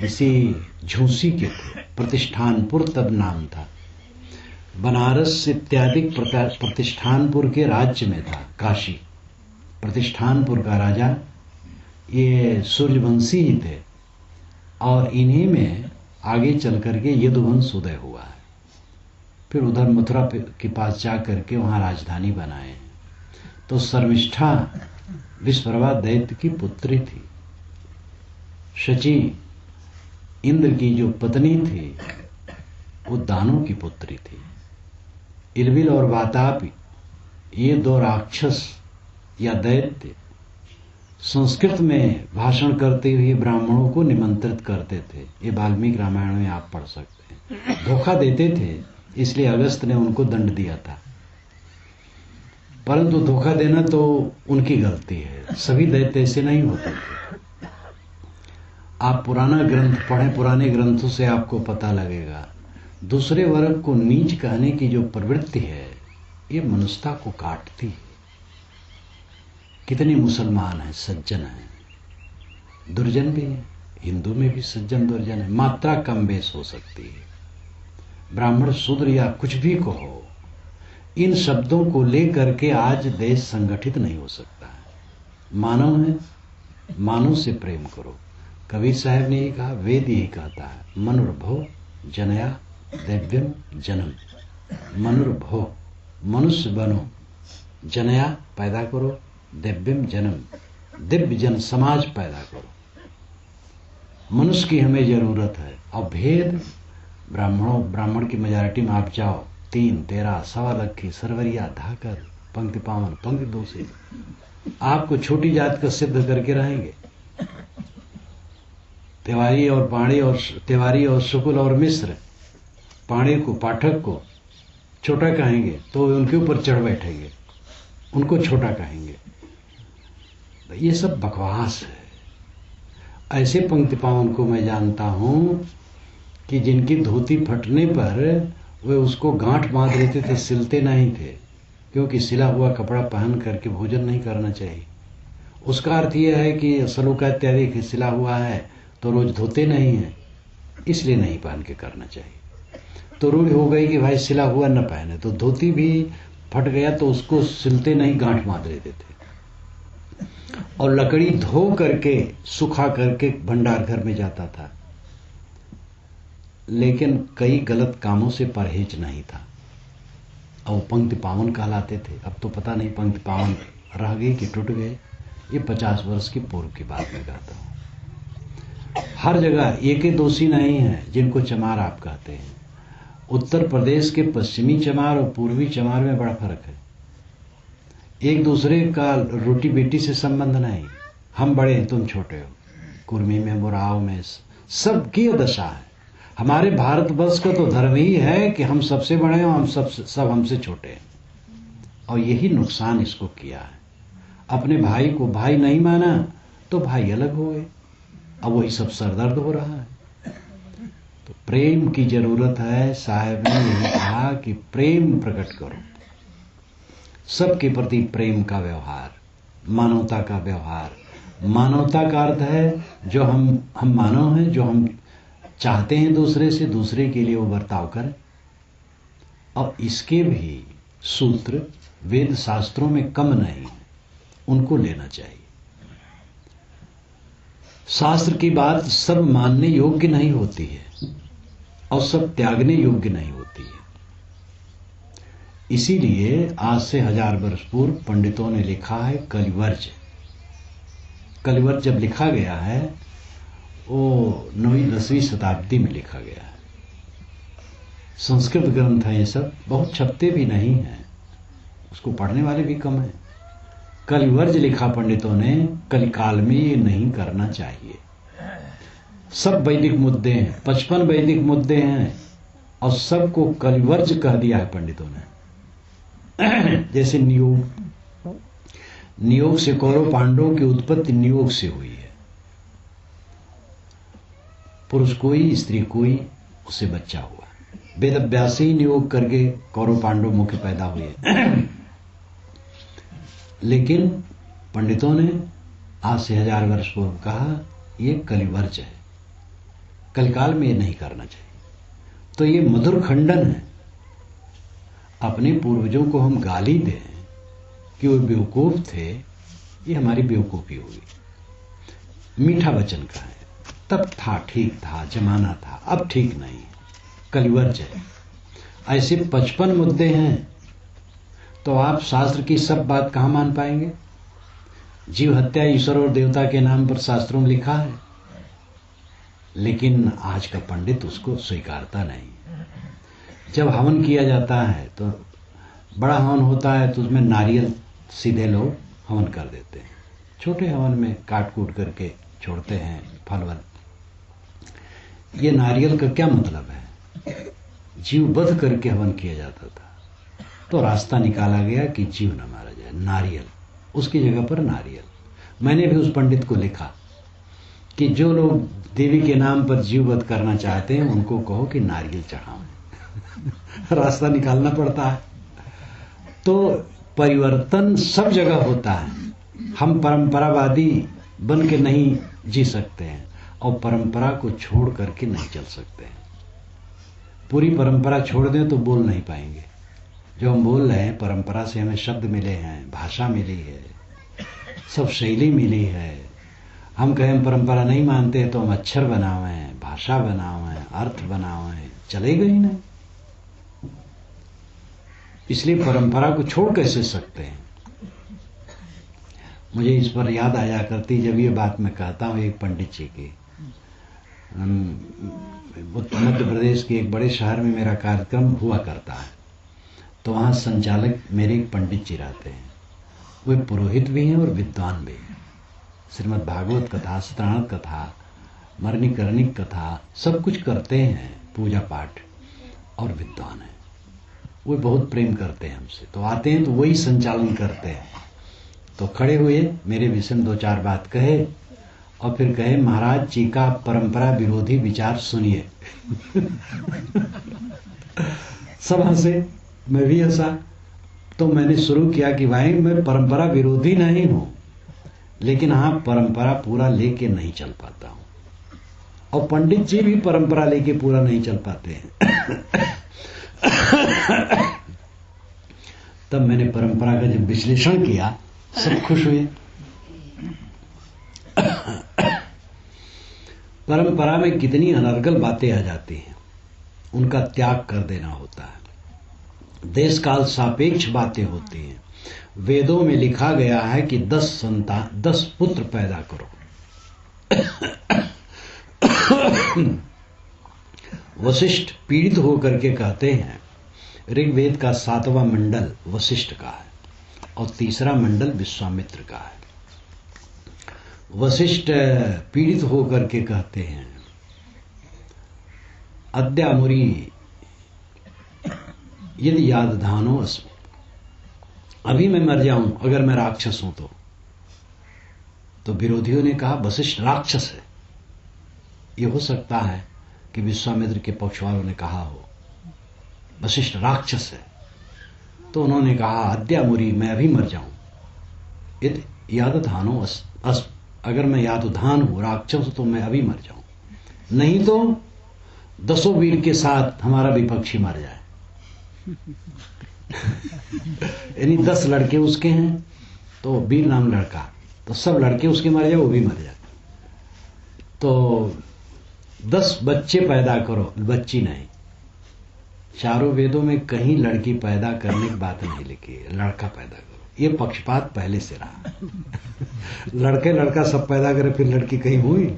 इसी झूसी के थे। प्रतिष्ठानपुर तब नाम था। बनारस इत्यादि प्रतिष्ठानपुर के राज्य में था। काशी प्रतिष्ठानपुर का राजा ये सूर्यवंशी ही थे और इन्हीं में आगे चल करके यदुवंश उदय हुआ है। फिर उधर मथुरा के पास जा करके वहां राजधानी बनाए। तो शर्मिष्ठा विश्वबर्मा दैत्य की पुत्री थी। शची इंद्र की जो पत्नी थी वो दानव की पुत्री थी। इलबिल और वातापी ये दो राक्षस या दैत्य संस्कृत में भाषण करते हुए ब्राह्मणों को निमंत्रित करते थे। ये वाल्मीकि रामायण में आप पढ़ सकते हैं। धोखा देते थे, इसलिए अगस्त ने उनको दंड दिया था। परंतु धोखा देना तो उनकी गलती है। सभी दैत्य ऐसे नहीं होते थे। आप पुराना ग्रंथ पढ़ें, पुराने ग्रंथों से आपको पता लगेगा। दूसरे वर्ग को नीच कहने की जो प्रवृत्ति है, ये मनुष्यता को काटती है। कितने मुसलमान हैं, सज्जन हैं, दुर्जन भी हैं। हिंदू में भी सज्जन दुर्जन है। मात्रा कम बेस हो सकती है। ब्राह्मण शूद्र या कुछ भी कहो, इन शब्दों को लेकर के आज देश संगठित नहीं हो सकता है। मानव है, मानव से प्रेम करो। कबीर साहब ने ये कहा, वेद यही कहता है, मनुर्भो जनया दैव्यम जन्म। मनुर्भो, मनुष्य बनो, जनया पैदा करो, दिव्यम जन्म, दिव्य जन समाज पैदा करो। मनुष्य की हमें जरूरत है। और भेद ब्राह्मण की मेजॉरिटी में आप जाओ, 3, 13, 1.25 लाख की सरवरिया धाकर पंक्ति पावन पंक्ति दोषी आपको छोटी जात का सिद्ध करके रहेंगे। तिवारी और पाणी और तिवारी और शुक्ल और मिश्र पाणी को, पाठक को छोटा कहेंगे तो उनके ऊपर चढ़ बैठेंगे, उनको छोटा कहेंगे। ये सब बकवास है। ऐसे पंक्ति पावन को मैं जानता हूं कि जिनकी धोती फटने पर वे उसको गांठ बांध लेते थे, सिलते नहीं थे, क्योंकि सिला हुआ कपड़ा पहन करके भोजन नहीं करना चाहिए। उसका अर्थ यह है कि सलूका इत्यादि की सिला हुआ है तो रोज धोते नहीं है, इसलिए नहीं पहन के करना चाहिए। तो रूढ़ हो गई कि भाई सिला हुआ न पहने, तो धोती भी फट गया तो उसको सिलते नहीं, गांठ बांध लेते थे। और लकड़ी धो करके सुखा करके भंडार घर में जाता था। लेकिन कई गलत कामों से परहेज नहीं था और पंक्ति पावन कहलाते थे। अब तो पता नहीं पंक्ति पावन रह गई कि टूट गए। ये 50 वर्ष की पूर्व की बात मैं कहता हूं। हर जगह एक ही दोषी नहीं है जिनको चमार आप कहते हैं। उत्तर प्रदेश के पश्चिमी चमार और पूर्वी चमार में बड़ा फर्क है। एक दूसरे का रोटी बेटी से संबंध नहीं। हम बड़े हैं, तुम छोटे हो। कुर्मी में, मुराव में सबकी दशा है। हमारे भारतवर्ष का तो धर्म ही है कि हम सबसे बड़े हैं, हम सब हमसे छोटे हैं। और यही नुकसान इसको किया है। अपने भाई को भाई नहीं माना तो भाई अलग हो गए। अब वही सब सरदर्द हो रहा है। तो प्रेम की जरूरत है। साहब ने यही कहा कि प्रेम प्रकट करो, सबके प्रति प्रेम का व्यवहार। मानवता का व्यवहार। मानवता का अर्थ है जो हम मानव हैं, जो हम चाहते हैं दूसरे से, दूसरे के लिए वो बर्ताव करें। और इसके भी सूत्र वेद शास्त्रों में कम नहीं, उनको लेना चाहिए। शास्त्र की बात सब मानने योग्य नहीं होती है और सब त्यागने योग्य नहीं होती है। इसीलिए आज से 1000 वर्ष पूर्व पंडितों ने लिखा है कलिवर्ज। कलिवर्ज जब लिखा गया है वो 9वीं-10वीं शताब्दी में लिखा गया है। संस्कृत ग्रंथ है ये सब, बहुत छपते भी नहीं हैं, उसको पढ़ने वाले भी कम हैं। कलिवर्ज लिखा पंडितों ने, कलिकाल में ये नहीं करना चाहिए। सब वैदिक मुद्दे हैं, 55 वैदिक मुद्दे हैं और सबको कलिवर्ज कह दिया है पंडितों ने। जैसे नियोग से कौरव पांडवों की उत्पत्ति नियोग से हुई है। पुरुष कोई, स्त्री कोई, उससे बच्चा हुआ। वेदव्यास ही नियोग करके कौरव पांडव मुख्य पैदा हुए। लेकिन पंडितों ने आज से 1000 वर्ष पूर्व कहा ये कलिवर्ज है, कलिकाल में ये नहीं करना चाहिए। तो ये मधुर खंडन है। अपने पूर्वजों को हम गाली दें कि वो बेवकूफ थे, ये हमारी बेवकूफी होगी। मीठा वचन का है, तब था, ठीक था, जमाना था, अब ठीक नहीं, कलिवर्ज है। ऐसे 55 मुद्दे हैं तो आप शास्त्र की सब बात कहां मान पाएंगे? जीव हत्या ईश्वर और देवता के नाम पर शास्त्रों में लिखा है, लेकिन आज का पंडित उसको स्वीकारता नहीं। जब हवन किया जाता है तो बड़ा हवन होता है तो उसमें नारियल सीधे लोग हवन कर देते हैं। छोटे हवन में काट कूट करके छोड़ते हैं फल वल। ये नारियल का क्या मतलब है? जीव वध करके हवन किया जाता था, तो रास्ता निकाला गया कि जीव न मारा जाए, नारियल, उसकी जगह पर नारियल। मैंने भी उस पंडित को लिखा कि जो लोग देवी के नाम पर जीव वध करना चाहते हैं उनको कहो कि नारियल चढ़ाओ। रास्ता निकालना पड़ता है। तो परिवर्तन सब जगह होता है। हम परंपरावादी बन के नहीं जी सकते हैं और परंपरा को छोड़ करके नहीं चल सकते हैं। पूरी परंपरा छोड़ दें तो बोल नहीं पाएंगे। जो हम बोल रहे हैं, परंपरा से हमें शब्द मिले हैं, भाषा मिली है, सब शैली मिली है। हम कहें हम परंपरा नहीं मानते तो हम अक्षर बनावे हैं, भाषा बनावे हैं, अर्थ बनावे हैं, चलेगा ही नहीं। इसलिए परंपरा को छोड़ कैसे सकते हैं? मुझे इस पर याद आया करती जब ये बात मैं कहता हूँ एक पंडित जी की। मध्य प्रदेश के एक बड़े शहर में मेरा कार्यक्रम हुआ करता है, तो वहाँ संचालक मेरे एक पंडित जी रहते हैं। वे पुरोहित भी हैं और विद्वान भी हैं। श्रीमद् भागवत कथा, सत्यनारायण कथा, मरणिकर्णिक कथा सब कुछ करते हैं, पूजा पाठ, और विद्वान हैं। वे बहुत प्रेम करते हैं हमसे, तो आते हैं तो वही संचालन करते हैं। तो खड़े हुए, मेरे विषय में 2-4 बात कहे और फिर कहे महाराज जी का परंपरा विरोधी विचार सुनिए। सब हंसे, मैं भी हंसा। तो मैंने शुरू किया कि भाई मैं परंपरा विरोधी नहीं हूं, लेकिन हाँ परंपरा पूरा लेके नहीं चल पाता हूं, और पंडित जी भी परंपरा लेके पूरा नहीं चल पाते हैं। तब मैंने परंपरा का जब विश्लेषण किया, सब खुश हुए। परंपरा में कितनी अनर्गल बातें आ जाती हैं, उनका त्याग कर देना होता है। देश काल सापेक्ष बातें होती हैं। वेदों में लिखा गया है कि 10 पुत्र पैदा करो। वशिष्ठ पीड़ित होकर के कहते हैं, ऋग्वेद का 7वां मंडल वशिष्ठ का है और 3रा मंडल विश्वामित्र का है। वशिष्ठ पीड़ित होकर के कहते हैं, अद्यामुरी यदि यादधानो अस्मि, अभी मैं मर जाऊं अगर मैं राक्षस हूं तो विरोधियों ने कहा वशिष्ठ राक्षस है। यह हो सकता है कि विश्वामित्र के पक्ष वालों ने कहा हो वशिष्ठ राक्षस है, तो उन्होंने कहा अद्यामुरी, मैं अभी मर जाऊं, यदि यादधानो अगर मैं यादधान हूं राक्षस तो मैं अभी मर जाऊं, नहीं तो 10 वीर के साथ हमारा विपक्षी मर जाए। यानी 10 लड़के उसके हैं तो वीर नाम लड़का, तो सब लड़के उसके मर जाए, वो भी मर जाए। तो 10 बच्चे पैदा करो, बच्ची नहीं। चारों वेदों में कहीं लड़की पैदा करने की बात नहीं लिखी है, लड़का पैदा करो। ये पक्षपात पहले से रहा। लड़का सब पैदा करे, फिर लड़की कहीं हुई?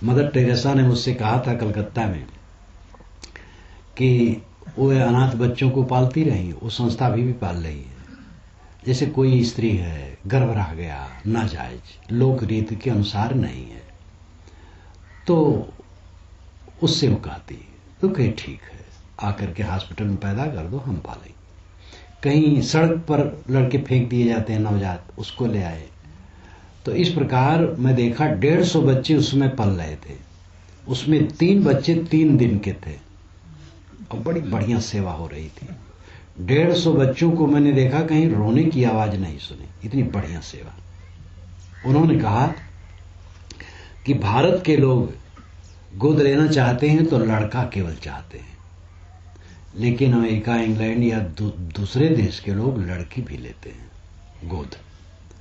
मदर टेरेसा ने मुझसे कहा था कलकत्ता में कि वो अनाथ बच्चों को पालती रही, वो संस्था अभी भी पाल रही है। जैसे कोई स्त्री है, गर्भ रह गया, नाजायज, लोक रीति के अनुसार नहीं है, तो उससे वो कहती है, तो कहे ठीक है, आकर के हॉस्पिटल में पैदा कर दो, हम पालेंगे। कहीं सड़क पर लड़के फेंक दिए जाते हैं नवजात, उसको ले आए। तो इस प्रकार मैं देखा 150 बच्चे उसमें पल रहे थे। उसमें 3 बच्चे 3 दिन के थे और बड़ी बढ़िया सेवा हो रही थी। 150 बच्चों को मैंने देखा, कहीं रोने की आवाज नहीं सुनी, इतनी बढ़िया सेवा। उन्होंने कहा कि भारत के लोग गोद लेना चाहते हैं तो लड़का केवल चाहते हैं, लेकिन अमेरिका, इंग्लैंड या दूसरे देश के लोग लड़की भी लेते हैं गोद।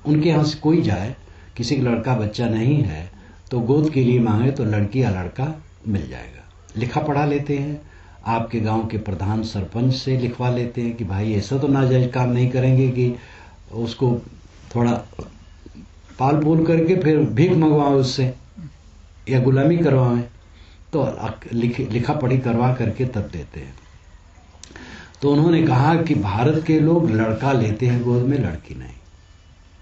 उनके यहां से कोई जाए, किसी का लड़का बच्चा नहीं है तो गोद के लिए मांगे तो लड़की या लड़का मिल जाएगा। लिखा पढ़ा लेते हैं, आपके गांव के प्रधान सरपंच से लिखवा लेते हैं कि भाई ऐसा तो नाजायज काम नहीं करेंगे कि उसको थोड़ा पाल पोल करके फिर भीख मंगवाओ उससे या गुलामी करवाएं, तो लिखा पढ़ी करवा करके तब देते हैं। तो उन्होंने कहा कि भारत के लोग लड़का लेते हैं गोद में, लड़की नहीं।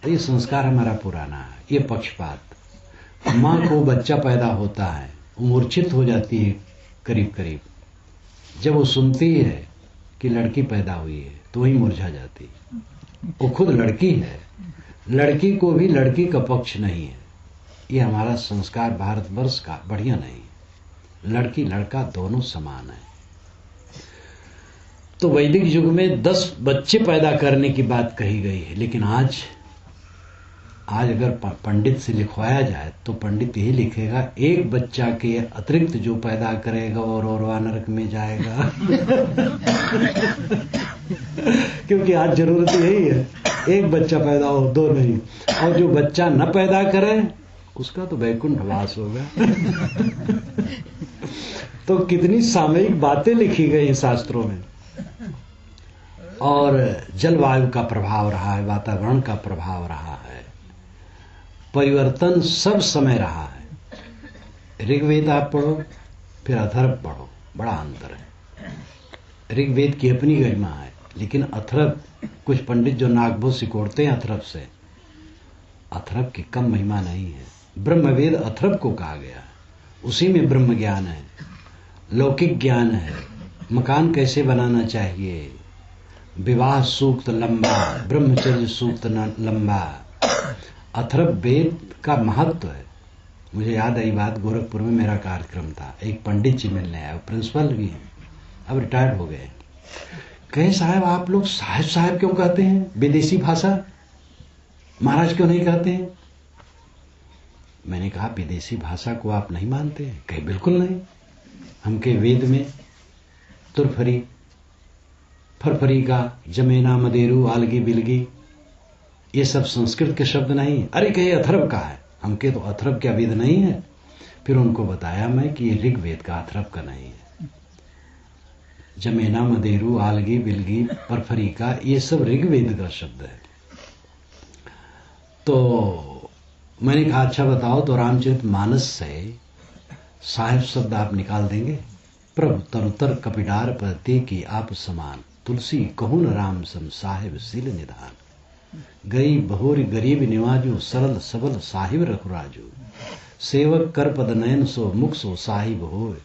तो ये संस्कार हमारा पुराना है, ये पक्षपात। माँ को बच्चा पैदा होता है, वो मूर्छित हो जाती है करीब करीब, जब वो सुनती है कि लड़की पैदा हुई है तो वही मुरझा जाती है। वो खुद लड़की है, लड़की को भी लड़की का पक्ष नहीं है। ये हमारा संस्कार भारतवर्ष का बढ़िया नहीं है। लड़की लड़का दोनों समान है। तो वैदिक युग में 10 बच्चे पैदा करने की बात कही गई है, लेकिन आज अगर पंडित से लिखवाया जाए तो पंडित यही लिखेगा, 1 बच्चा के अतिरिक्त जो पैदा करेगा और नरक में जाएगा। क्योंकि आज जरूरत यही है, 1 बच्चा पैदा हो, 2 नहीं। और जो बच्चा न पैदा करे उसका तो वैकुंठ वास होगा। तो कितनी सामयिक बातें लिखी गई शास्त्रों में। और जलवायु का प्रभाव रहा है, वातावरण का प्रभाव रहा है, परिवर्तन सब समय रहा है। ऋग्वेद आप पढ़ो, फिर अथर्व पढ़ो, बड़ा अंतर है। ऋग्वेद की अपनी गरिमा है, लेकिन अथर्व, कुछ पंडित जो नागभूत सिकोड़ते हैं अथर्व से, अथर्व की कम महिमा नहीं है। ब्रह्मवेद अथर्व को कहा गया है, उसी में ब्रह्म ज्ञान है, लौकिक ज्ञान है, मकान कैसे बनाना चाहिए, विवाह सूक्त लंबा, ब्रह्मचर्य सूक्त लंबा। अथर्व वेद का महत्व है। मुझे याद आई बात, गोरखपुर में मेरा कार्यक्रम था, एक पंडित जी मिलने आए, प्रिंसिपल भी हैं, अब रिटायर्ड हो गए। कहे साहब आप लोग साहब साहब क्यों कहते हैं, विदेशी भाषा, महाराज क्यों नहीं कहते हैं? मैंने कहा विदेशी भाषा को आप नहीं मानते हैं? कहे बिल्कुल नहीं, हमके वेद में तुरफरी, फरफरी का, जमेना, मदेरू, आलगी बिलगी, ये सब संस्कृत के शब्द नहीं। अरे कहे अथर्व का है, हमके तो अथर्व क्या वेद नहीं है? फिर उनको बताया मैं कि ये ऋग्वेद का, अथर्व का नहीं है। जमेना, मदेरू, आलगी बिलगी, फरफरी का, ये सब ऋग्वेद का शब्द है। तो मैंने कहा अच्छा बताओ, तो रामचरितमानस से साहिब शब्द आप निकाल देंगे? प्रभु तरुतर कपिडार पति की आप समान, तुलसी कहून राम सम साहिब सील निधान। गई बहोरी गरीब निवाजू, सरल सबल साहिब रघुराजू। सेवक कर पद नयन सो, मुख सो साहिब होय।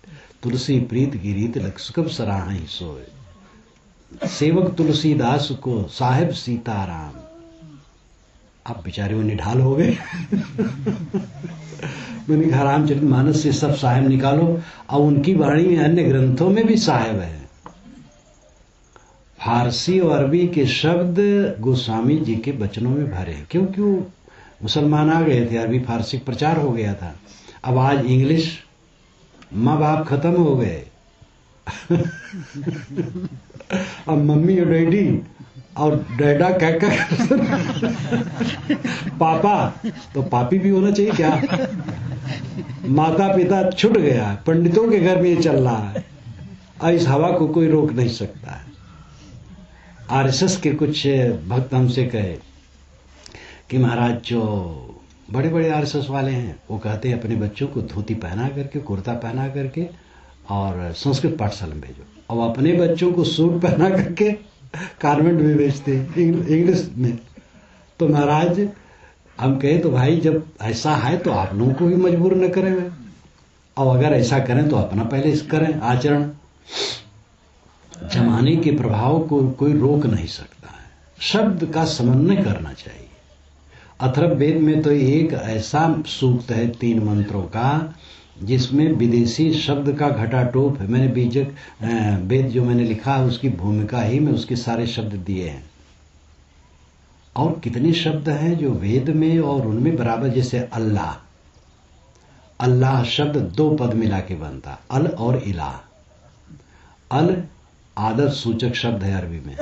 तुलसी प्रीत की रीत लख सुकब सराहई सोय। सेवक तुलसीदास को साहिब सीताराम। अब बेचारे वो निढाल हो गए। मैंने कहा रामचरितमानस से सब साहिब निकालो, और उनकी वाणी में अन्य ग्रंथों में भी साहिब है। फारसी और अरबी के शब्द गोस्वामी जी के वचनों में भरे हैं, क्योंकि वो मुसलमान आ गए थे, अरबी फारसी प्रचार हो गया था। अब आज इंग्लिश, माँ बाप खत्म हो गए अब मम्मी और डैडी और डैडा क्या पापा, तो पापी भी होना चाहिए क्या? माता पिता छूट गया, पंडितों के घर में ये चल रहा है। और इस हवा को कोई रोक नहीं सकता है। आरएसएस के कुछ भक्त हमसे कहे कि महाराज जो बड़े बड़े आरएसएस वाले हैं वो कहते हैं अपने बच्चों को धोती पहना करके, कुर्ता पहना करके और संस्कृत पाठशाला में भेजो, और अपने बच्चों को सूट पहना करके कॉन्वेंट में भेजते हैं इंग्लिश में। तो महाराज हम कहे तो भाई जब ऐसा है तो आप लोगों को भी मजबूर न करें, और अगर ऐसा करें तो अपना पहले करें आचरण। जमाने के प्रभाव को कोई रोक नहीं सकता है, शब्द का समन्वय करना चाहिए। अथर्ववेद में तो एक ऐसा सूक्त है 3 मंत्रों का जिसमें विदेशी शब्द का घटाटोप है। मैंने बीजक वेद जो मैंने लिखा है उसकी भूमिका ही में उसके सारे शब्द दिए हैं। और कितने शब्द हैं जो वेद में और उनमें बराबर, जैसे अल्लाह, अल्लाह शब्द 2 पद मिला के बनता, अल और इलाह। अल आदर सूचक शब्द है अरबी में,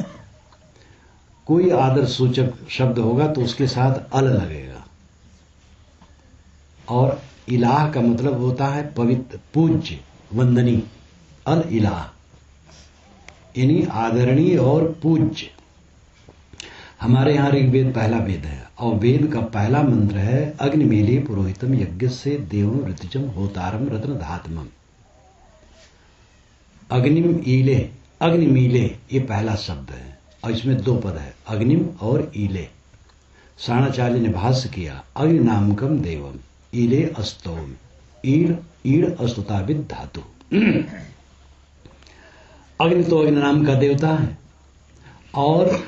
कोई आदर सूचक शब्द होगा तो उसके साथ अल लगेगा। और इलाह का मतलब होता है पवित्र, पूज्य, वंदनीय, अल इलाह यानी आदरणीय और पूज्य। हमारे यहाँ ऋग्वेद पहला वेद है और वेद का पहला मंत्र है अग्निमीले पुरोहितम यज्ञ से देवम ऋतुजम होतारम रत्न धात्मम। अग्निमीले ये पहला शब्द है और इसमें 2 पद है, अग्निम और ईले। साणाचार्य ने भाष्य किया अग्नि नामकम देवम ईले अस्तोम, ईड़ अस्तुताविद धातु। अग्नि तो अग्नि नाम का देवता है और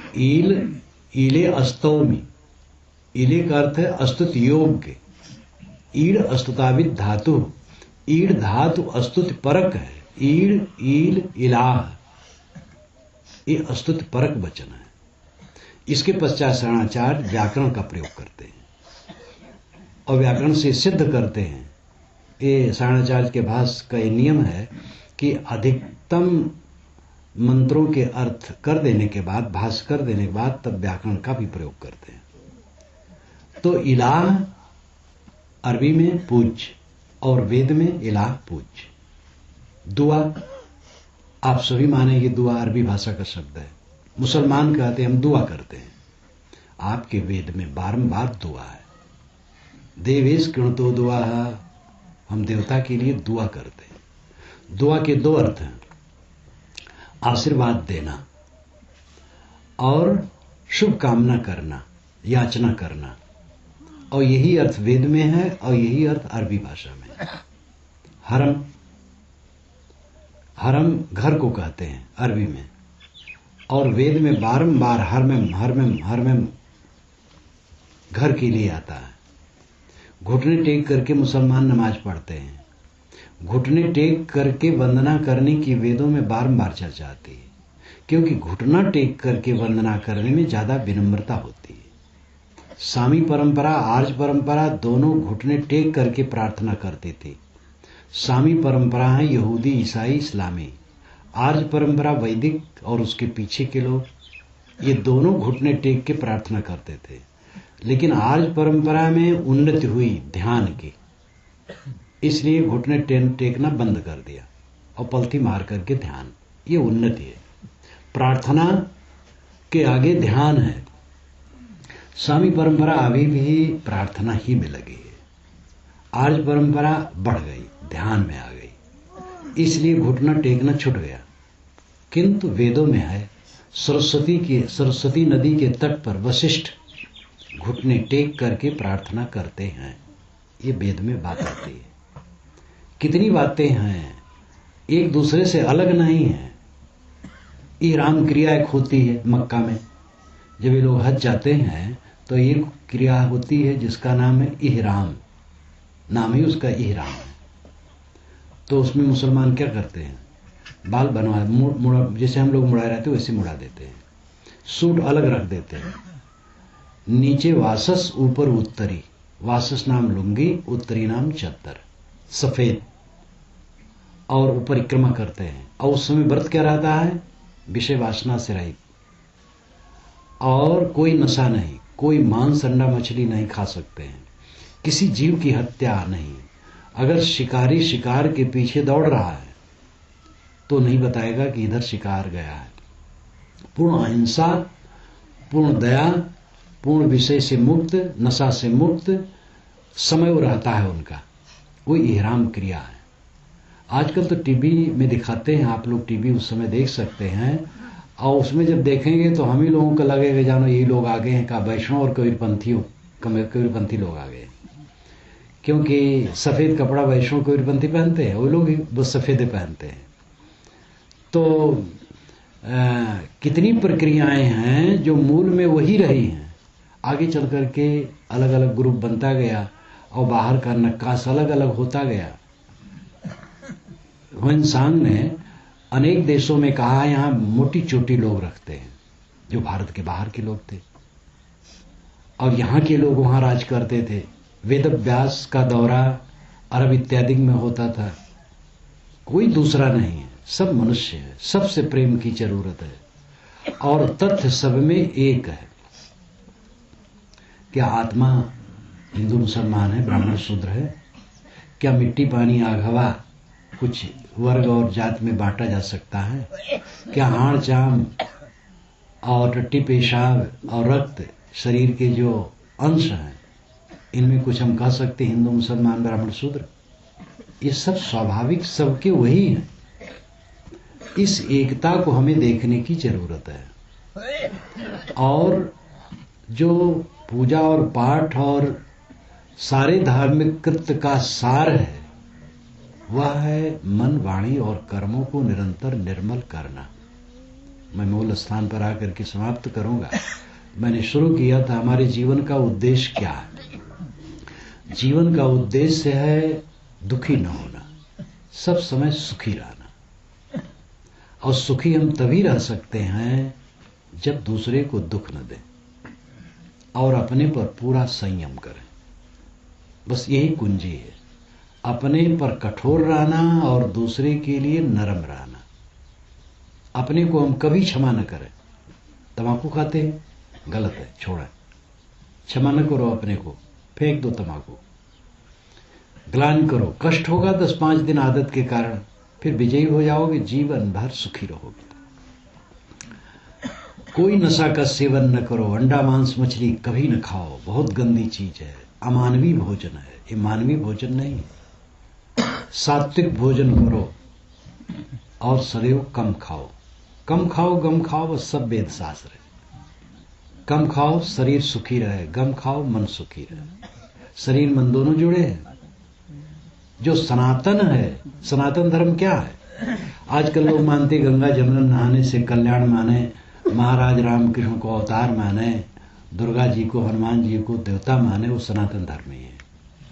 ईले अस्तौमी, ईले का अर्थ है अस्तुत योग्य, ईड़ अस्तुताविद धातु, ईड़ धातु अस्तुत परक है, ईड़ ईल इलाह ये अस्तुत परक वचन है। इसके पश्चात शरणाचार्य व्याकरण का प्रयोग करते हैं और व्याकरण से सिद्ध करते हैं। ये शरणाचार्य के भाष्य का ये नियम है कि अधिकतम मंत्रों के अर्थ कर देने के बाद, भाष्य कर देने के बाद तब व्याकरण का भी प्रयोग करते हैं। तो इलाह अरबी में पूज्य और वेद में इलाह पूज्य। दुआ आप सभी मानेंगे, दुआ अरबी भाषा का शब्द है। मुसलमान कहते हैं हम दुआ करते हैं, आपके वेद में बारंबार दुआ है। देवेश कृणतो दुआ, हम देवता के लिए दुआ करते हैं। दुआ के 2 अर्थ हैं, आशीर्वाद देना और शुभ कामना करना, याचना करना। और यही अर्थ वेद में है और यही अर्थ अरबी भाषा में है। हरम घर को कहते हैं अरबी में, और वेद में बारंबार हरमेम घर के लिए आता है। घुटने टेक करके मुसलमान नमाज पढ़ते हैं। घुटने टेक करके वंदना करने की वेदों में बारंबार चर्चा आती है, क्योंकि घुटना टेक करके वंदना करने में ज्यादा विनम्रता होती है। सामी परंपरा, आर्य परंपरा दोनों घुटने टेक करके प्रार्थना करते थे। सामी परंपरा है यहूदी, ईसाई, इस्लामी। आर्य परंपरा वैदिक और उसके पीछे के लोग, ये दोनों घुटने टेक के प्रार्थना करते थे। लेकिन आर्य परंपरा में उन्नति हुई ध्यान की, इसलिए घुटने टेकना बंद कर दिया और पलथी मार करके ध्यान, ये उन्नति है। प्रार्थना के आगे ध्यान है। स्वामी परंपरा अभी भी प्रार्थना ही में लगी है। आर्य परंपरा बढ़ गई, ध्यान में आ गई, इसलिए घुटना टेकना छूट गया। किंतु वेदों में है, सरस्वती नदी के तट पर वशिष्ठ घुटने टेक करके प्रार्थना करते हैं। ये वेद में बात आती है। कितनी बातें हैं, एक दूसरे से अलग नहीं है। इहराम क्रिया एक होती है मक्का में, जब ये लोग हज जाते हैं तो एक क्रिया होती है जिसका नाम है इहराम, नाम ही उसका इहराम है। तो उसमें मुसलमान क्या करते हैं, बाल बनवा जैसे हम लोग मुड़ाए रहते हैं वैसे मुड़ा देते हैं, सूट अलग रख देते हैं, नीचे वासस ऊपर उत्तरी, वासस नाम लुंगी उत्तरी नाम चद्दर सफेद, और परिक्रमा करते हैं। और उस समय व्रत क्या रहता है? विषय वासना से रहित, और कोई नशा नहीं, कोई मांस अंडा मछली नहीं खा सकते हैं, किसी जीव की हत्या नहीं। अगर शिकारी शिकार के पीछे दौड़ रहा है तो नहीं बताएगा कि इधर शिकार गया है। पूर्ण अहिंसा, पूर्ण दया, पूर्ण विषय से मुक्त, नशा से मुक्त समय रहता है उनका, वो इहराम क्रिया है। आजकल तो टीवी में दिखाते हैं, आप लोग टीवी उस समय देख सकते हैं, और उसमें जब देखेंगे तो हम ही लोगों को लगेगा जानो यही लोग आ गए हैं का, वैष्णव और कबीरपंथी लोग आ गए, क्योंकि सफेद कपड़ा वैष्णव कबीरपंथी पहनते हैं, वो लोग ही बस सफेदे पहनते हैं। तो कितनी प्रक्रियाएं हैं जो मूल में वही रही हैं, आगे चल करके अलग अलग ग्रुप बनता गया और बाहर का नक्काश अलग अलग होता गया। ह्वेनसांग ने अनेक देशों में कहा यहाँ मोटी चोटी लोग रखते हैं, जो भारत के बाहर के लोग थे, और यहाँ के लोग वहां राज करते थे। वेद व्यास का दौरा अरब इत्यादि में होता था। कोई दूसरा नहीं है, सब मनुष्य है, सबसे प्रेम की जरूरत है, और तथ्य सब में एक है। क्या आत्मा हिंदू मुसलमान है, ब्राह्मण शूद्र है? क्या मिट्टी पानी आग हवा कुछ वर्ग और जात में बांटा जा सकता है? क्या हाड़ चाम और टट्टी पेशाब और रक्त शरीर के जो अंश हैं, इनमें कुछ हम कह सकते हिंदू मुसलमान ब्राह्मण शूद्र? ये सब स्वाभाविक सबके वही है। इस एकता को हमें देखने की जरूरत है। और जो पूजा और पाठ और सारे धार्मिक कृत्य का सार है, वह है मन वाणी और कर्मों को निरंतर निर्मल करना। मैं मूल स्थान पर आकर के समाप्त करूंगा। मैंने शुरू किया था, हमारे जीवन का उद्देश्य क्या है? जीवन का उद्देश्य है दुखी न होना, सब समय सुखी रहना। और सुखी हम तभी रह सकते हैं जब दूसरे को दुख न दें और अपने पर पूरा संयम करें। बस यही कुंजी है, अपने पर कठोर रहना और दूसरे के लिए नरम रहना। अपने को हम कभी क्षमा न करें। तंबाकू खाते हैं, गलत है, छोड़ें, क्षमा न करो अपने को, फेंक दो तंबाकू। ग्लानि करो, कष्ट होगा 10-5 दिन आदत के कारण, फिर विजयी हो जाओगे, जीवन भर सुखी रहोगे। कोई नशा का सेवन न करो, अंडा मांस मछली कभी न खाओ, बहुत गंदी चीज है, अमानवीय भोजन है, ये मानवीय भोजन नहीं है। सात्विक भोजन करो और सदैव कम खाओ, कम खाओ गम खाओ, बस सब वेद शास्त्र है। कम खाओ शरीर सुखी रहे, गम खाओ मन सुखी रहे। शरीर मन दोनों जुड़े हैं। जो सनातन है, सनातन धर्म क्या है? आजकल लोग मानते गंगा जमुना नहाने से कल्याण माने, महाराज रामकृष्ण को अवतार माने, दुर्गा जी को हनुमान जी को देवता माने, वो सनातन धर्म ही है।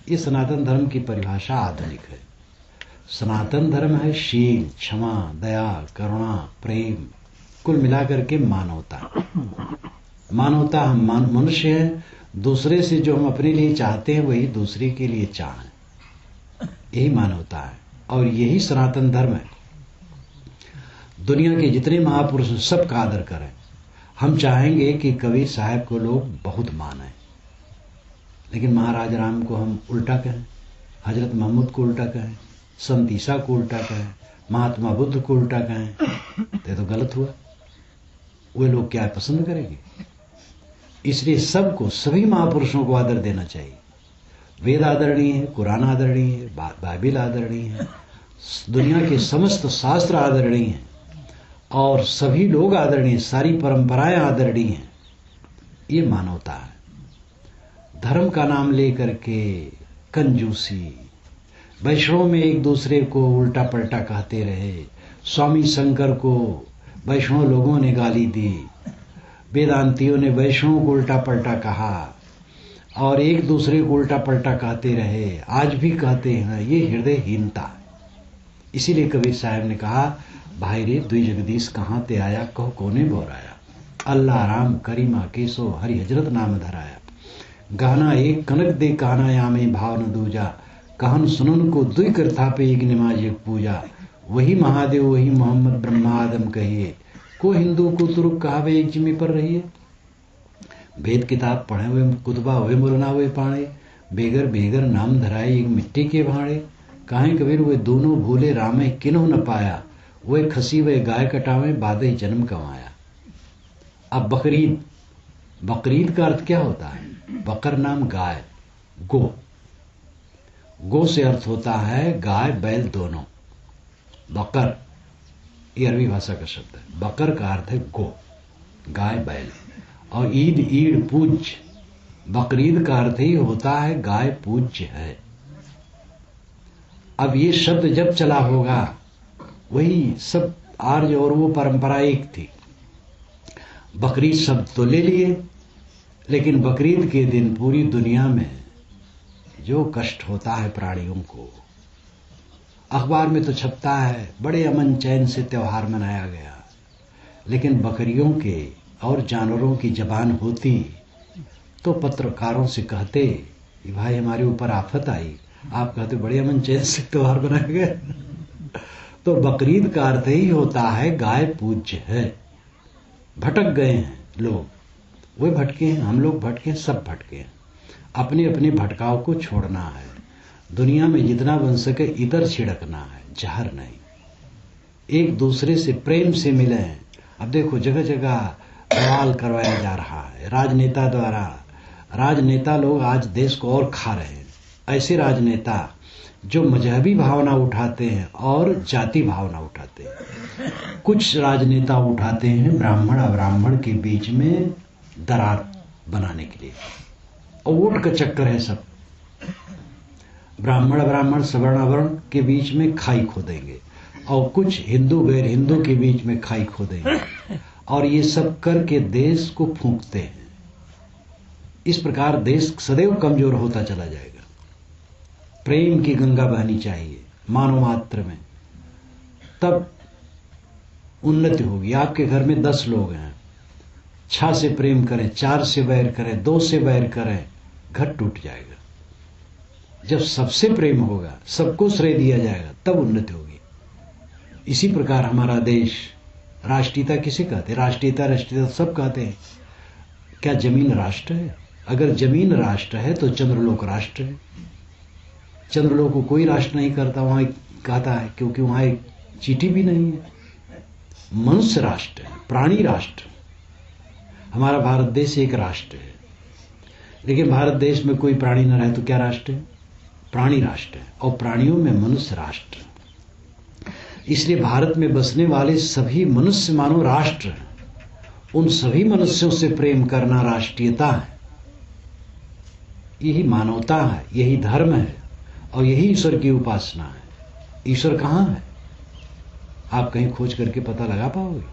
ये सनातन धर्म की परिभाषा आधुनिक है। सनातन धर्म है शील, क्षमा, दया, करुणा, प्रेम, कुल मिलाकर के मानवता। मानवता, हम मनुष्य हैं, दूसरे से जो हम अपने लिए चाहते हैं वही दूसरे के लिए चाहें, यही मानवता है और यही सनातन धर्म है। दुनिया के जितने महापुरुष सबका आदर करें। हम चाहेंगे कि कबीर साहब को लोग बहुत माने, लेकिन महाराज राम को हम उल्टा कहें, हजरत मोहम्मद को उल्टा कहें, संत ईसा को उल्टा कहें, महात्मा बुद्ध को उल्टा कहें, तो गलत हुआ। वे लोग क्या पसंद करेंगे? इसलिए सबको, सभी महापुरुषों को आदर देना चाहिए। वेद आदरणीय है, कुरान आदरणीय है, बाइबिल आदरणीय है, दुनिया के समस्त शास्त्र आदरणीय हैं और सभी लोग आदरणीय, सारी परंपराएं आदरणीय हैं। ये मानवता है। धर्म का नाम लेकर के कंजूसी, वैष्णव में एक दूसरे को उल्टा पलटा कहते रहे। स्वामी शंकर को वैष्णव लोगों ने गाली दी, वेदांतियों ने वैष्णव को उल्टा पलटा कहा और एक दूसरे को उल्टा पलटा कहते रहे, आज भी कहते हैं। ये हृदयहीनता है। इसीलिए कबीर साहब ने कहा, भाई रे दुई जगदीश कहाँ ते आया, कहो कोने बोराया। अल्लाह राम करीमा केसो हरि हजरत नाम धराया। गाना एक कनक दे कहना यामे भाव न दूजा, कहन सुनन को दुई करथा पे एक नमाज एक पूजा। वही महादेव वही मोहम्मद ब्रह्मा आदम कहिए, को हिंदू को तुर्क कहावे एक जिम्मे पर रहिए। वेद किताब पढ़े हुए कुतबा हुए मुरना हुए पाणे, बेगर बेगर नाम धराए एक मिट्टी के भाड़े। काहे कबीर वे दोनों भूले रामे किन्हों न पाया, वे खसी वे गाय कटावे बादे जन्म कमाया। अब बकरीद, बकरीद का अर्थ क्या होता है? बकर नाम गाय, गो, गो से अर्थ होता है गाय बैल दोनों। बकर ये अरबी भाषा का शब्द है। बकर का अर्थ है गो, गाय बैल। और ईद ईद पूज्य, बकरीद का अर्थ ही होता है गाय पूज्य है। अब ये शब्द जब चला होगा, वही सब आर्य और वो परंपरा एक थी। बकरीद शब्द तो ले लिए, लेकिन बकरीद के दिन पूरी दुनिया में जो कष्ट होता है प्राणियों को, अखबार में तो छपता है बड़े अमन चैन से त्योहार मनाया गया, लेकिन बकरियों के और जानवरों की जबान होती तो पत्रकारों से कहते कि भाई हमारे ऊपर आफत आई, आप कहते बड़े अमन चैन से त्योहार मनाया गया। तो बकरीद का अर्थ ही होता है गाय पूज्य है। भटक गए हैं लोग, वे भटके हैं, हम लोग भटके, सब भटके हैं। अपने अपने भटकाव को छोड़ना है। दुनिया में जितना बन सके इधर छिड़कना है, जहर नहीं। एक दूसरे से प्रेम से मिले हैं। अब देखो जगह जगह बवाल करवाया जा रहा है राजनेता द्वारा। राजनेता लोग आज देश को और खा रहे हैं। ऐसे राजनेता जो मजहबी भावना उठाते हैं और जाति भावना उठाते हैं। कुछ राजनेता उठाते हैं ब्राह्मण अब्राह्मण के बीच में दरार बनाने के लिए, और वोट का चक्कर है सब। ब्राह्मण ब्राह्मण सवर्ण अवर्ण के बीच में खाई खोदेंगे, और कुछ हिंदू गैर हिंदू के बीच में खाई खोदेंगे, और ये सब करके देश को फूंकते हैं। इस प्रकार देश सदैव कमजोर होता चला जाएगा। प्रेम की गंगा बहनी चाहिए मानव मात्र में, तब उन्नति होगी। आपके घर में 10 लोग हैं, 6 से प्रेम करें, 4 से बैर करें, 2 से बैर करें, घर टूट जाएगा। जब सबसे प्रेम होगा, सबको श्रेय दिया जाएगा, तब उन्नति होगी। इसी प्रकार हमारा देश, राष्ट्रीयता किसे कहते हैं? राष्ट्रीयता राष्ट्रीयता सब कहते हैं। क्या जमीन राष्ट्र है? अगर जमीन राष्ट्र है तो चंद्रलोक राष्ट्र है। चंद्रलोक को कोई राष्ट्र नहीं करता, वहां कहता है, क्योंकि वहां एक चीटी भी नहीं है। मनुष्य राष्ट्र है, प्राणी राष्ट्र। हमारा भारत देश एक राष्ट्र है, लेकिन भारत देश में कोई प्राणी न रहे तो क्या राष्ट्र है? प्राणी राष्ट्र है, और प्राणियों में मनुष्य राष्ट्र। इसलिए भारत में बसने वाले सभी मनुष्य मानो राष्ट्र हैं। उन सभी मनुष्यों से प्रेम करना राष्ट्रीयता है। यही मानवता है, यही धर्म है, और यही ईश्वर की उपासना है। ईश्वर कहाँ है? आप कहीं खोज करके पता लगा पाओगे?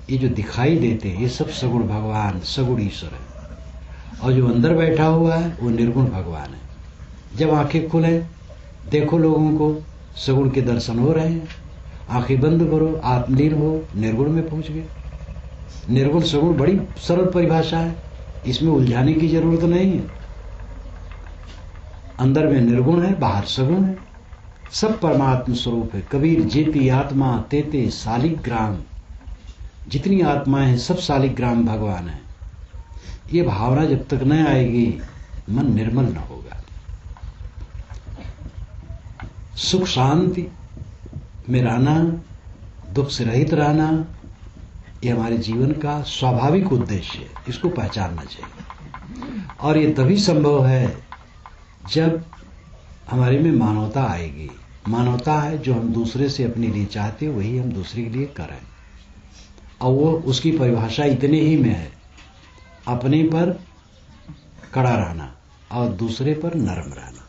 ये जो दिखाई देते हैं ये सब सगुण भगवान, सगुण ईश्वर है, और जो अंदर बैठा हुआ है वो निर्गुण भगवान है। जब आंखें खुले देखो लोगों को सगुण के दर्शन हो रहे हैं। आंखें बंद करो, आत्मलीन हो, निर्गुण में पहुंच गए। निर्गुण सगुण बड़ी सरल परिभाषा है, इसमें उलझाने की जरूरत नहीं है। अंदर में निर्गुण है, बाहर सगुण है, सब परमात्म स्वरूप है। कबीर जेती आत्मा तेते शालिग्राम, जितनी आत्माएं हैं सब शालिग्राम भगवान है। ये भावना जब तक न आएगी मन निर्मल न होगा। सुख शांति में रहना, दुख से रहित रहना, ये हमारे जीवन का स्वाभाविक उद्देश्य है। इसको पहचानना चाहिए, और ये तभी संभव है जब हमारे में मानवता आएगी। मानवता है जो हम दूसरे से अपने लिए चाहते हैं वही हम दूसरे के लिए करें, और वो उसकी परिभाषा इतने ही में है, अपने पर कड़ा रहना और दूसरे पर नरम रहना,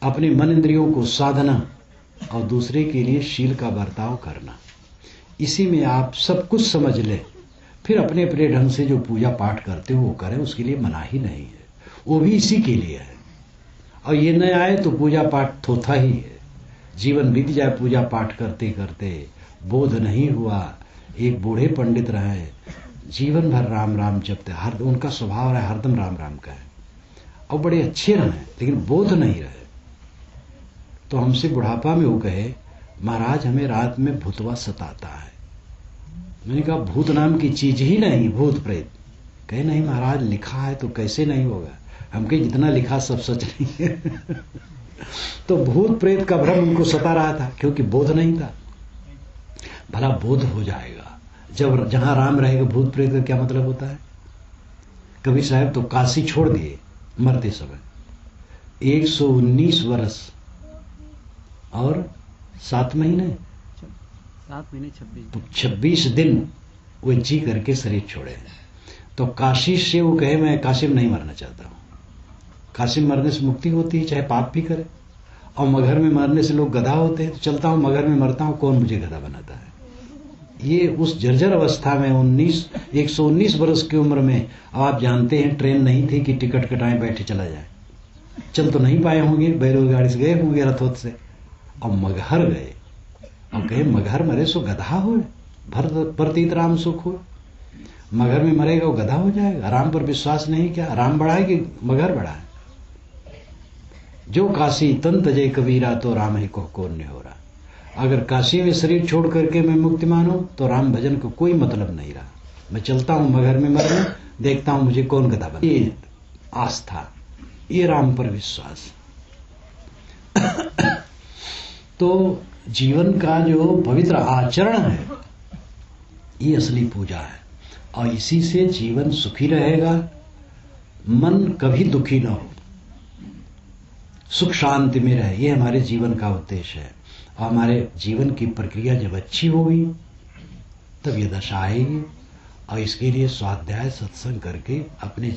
अपने मन इंद्रियों को साधना और दूसरे के लिए शील का बर्ताव करना। इसी में आप सब कुछ समझ लें, फिर अपने अपने ढंग से जो पूजा पाठ करते हो वो करें, उसके लिए मनाही नहीं है, वो भी इसी के लिए है। और ये न आए तो पूजा पाठ थोथा ही है। जीवन बीत जाए पूजा पाठ करते करते, बोध नहीं हुआ। एक बूढ़े पंडित रहे, जीवन भर राम राम जपते, हर उनका स्वभाव रहा हरदम राम राम का है, और बड़े अच्छे रहे, लेकिन बोध नहीं रहे। तो हमसे बुढ़ापा में वो कहे, महाराज हमें रात में भूतवा सताता है। मैंने कहा भूत नाम की चीज ही नहीं, भूत प्रेत। कहे नहीं महाराज, लिखा है तो कैसे नहीं होगा। हम कहे जितना लिखा सब सच नहीं है। तो भूत प्रेत का भ्रम उनको सता रहा था, क्योंकि बोध नहीं था। भला बोध हो जाएगा जब जहां राम रहेगा। भूत प्रेत का क्या मतलब होता है? कबीर साहब तो काशी छोड़ दिए मरते समय, 119 वर्ष और 7 महीने 26 दिन वो जी करके शरीर छोड़े। तो काशी से वो कहे मैं काशी में नहीं मरना चाहता हूं। काशी में मरने से मुक्ति होती है, चाहे पाप भी करे। और मगर में मरने से लोग गधा होते हैं, तो चलता हूं मगर में मरता हूं, कौन मुझे गधा बनाता है। ये उस जर्जर अवस्था में 119 वर्ष की उम्र में, अब आप जानते हैं ट्रेन नहीं थी कि टिकट कटाएं बैठे चला जाए, चल तो नहीं पाए होंगे, बैलगाड़ी से गए होंगे, रथोत से, और मगहर गए और कहे मगहर मरे सो गधा हो, प्रतीत राम सुख हो। मगर में मरेगा वो गधा हो जाएगा। राम पर विश्वास नहीं, क्या राम बड़ा है कि मगर बड़ा है? जो काशी तन तजय कबीरा, तो राम ही को कौन नहीं हो रहा। अगर काशी में शरीर छोड़ करके मैं मुक्ति मानूं तो राम भजन का कोई मतलब नहीं रहा। मैं चलता हूं मगर में मरने, देखता हूं मुझे कौन गधा बना। ये आस्था, ये राम पर विश्वास। तो जीवन का जो पवित्र आचरण है, ये असली पूजा है, और इसी से जीवन सुखी रहेगा, मन कभी दुखी ना हो, सुख शांति में रहे। ये हमारे जीवन का उद्देश्य है। और हमारे जीवन की प्रक्रिया जब अच्छी होगी तब ये दशा आएगी, और इसके लिए स्वाध्याय सत्संग करके अपने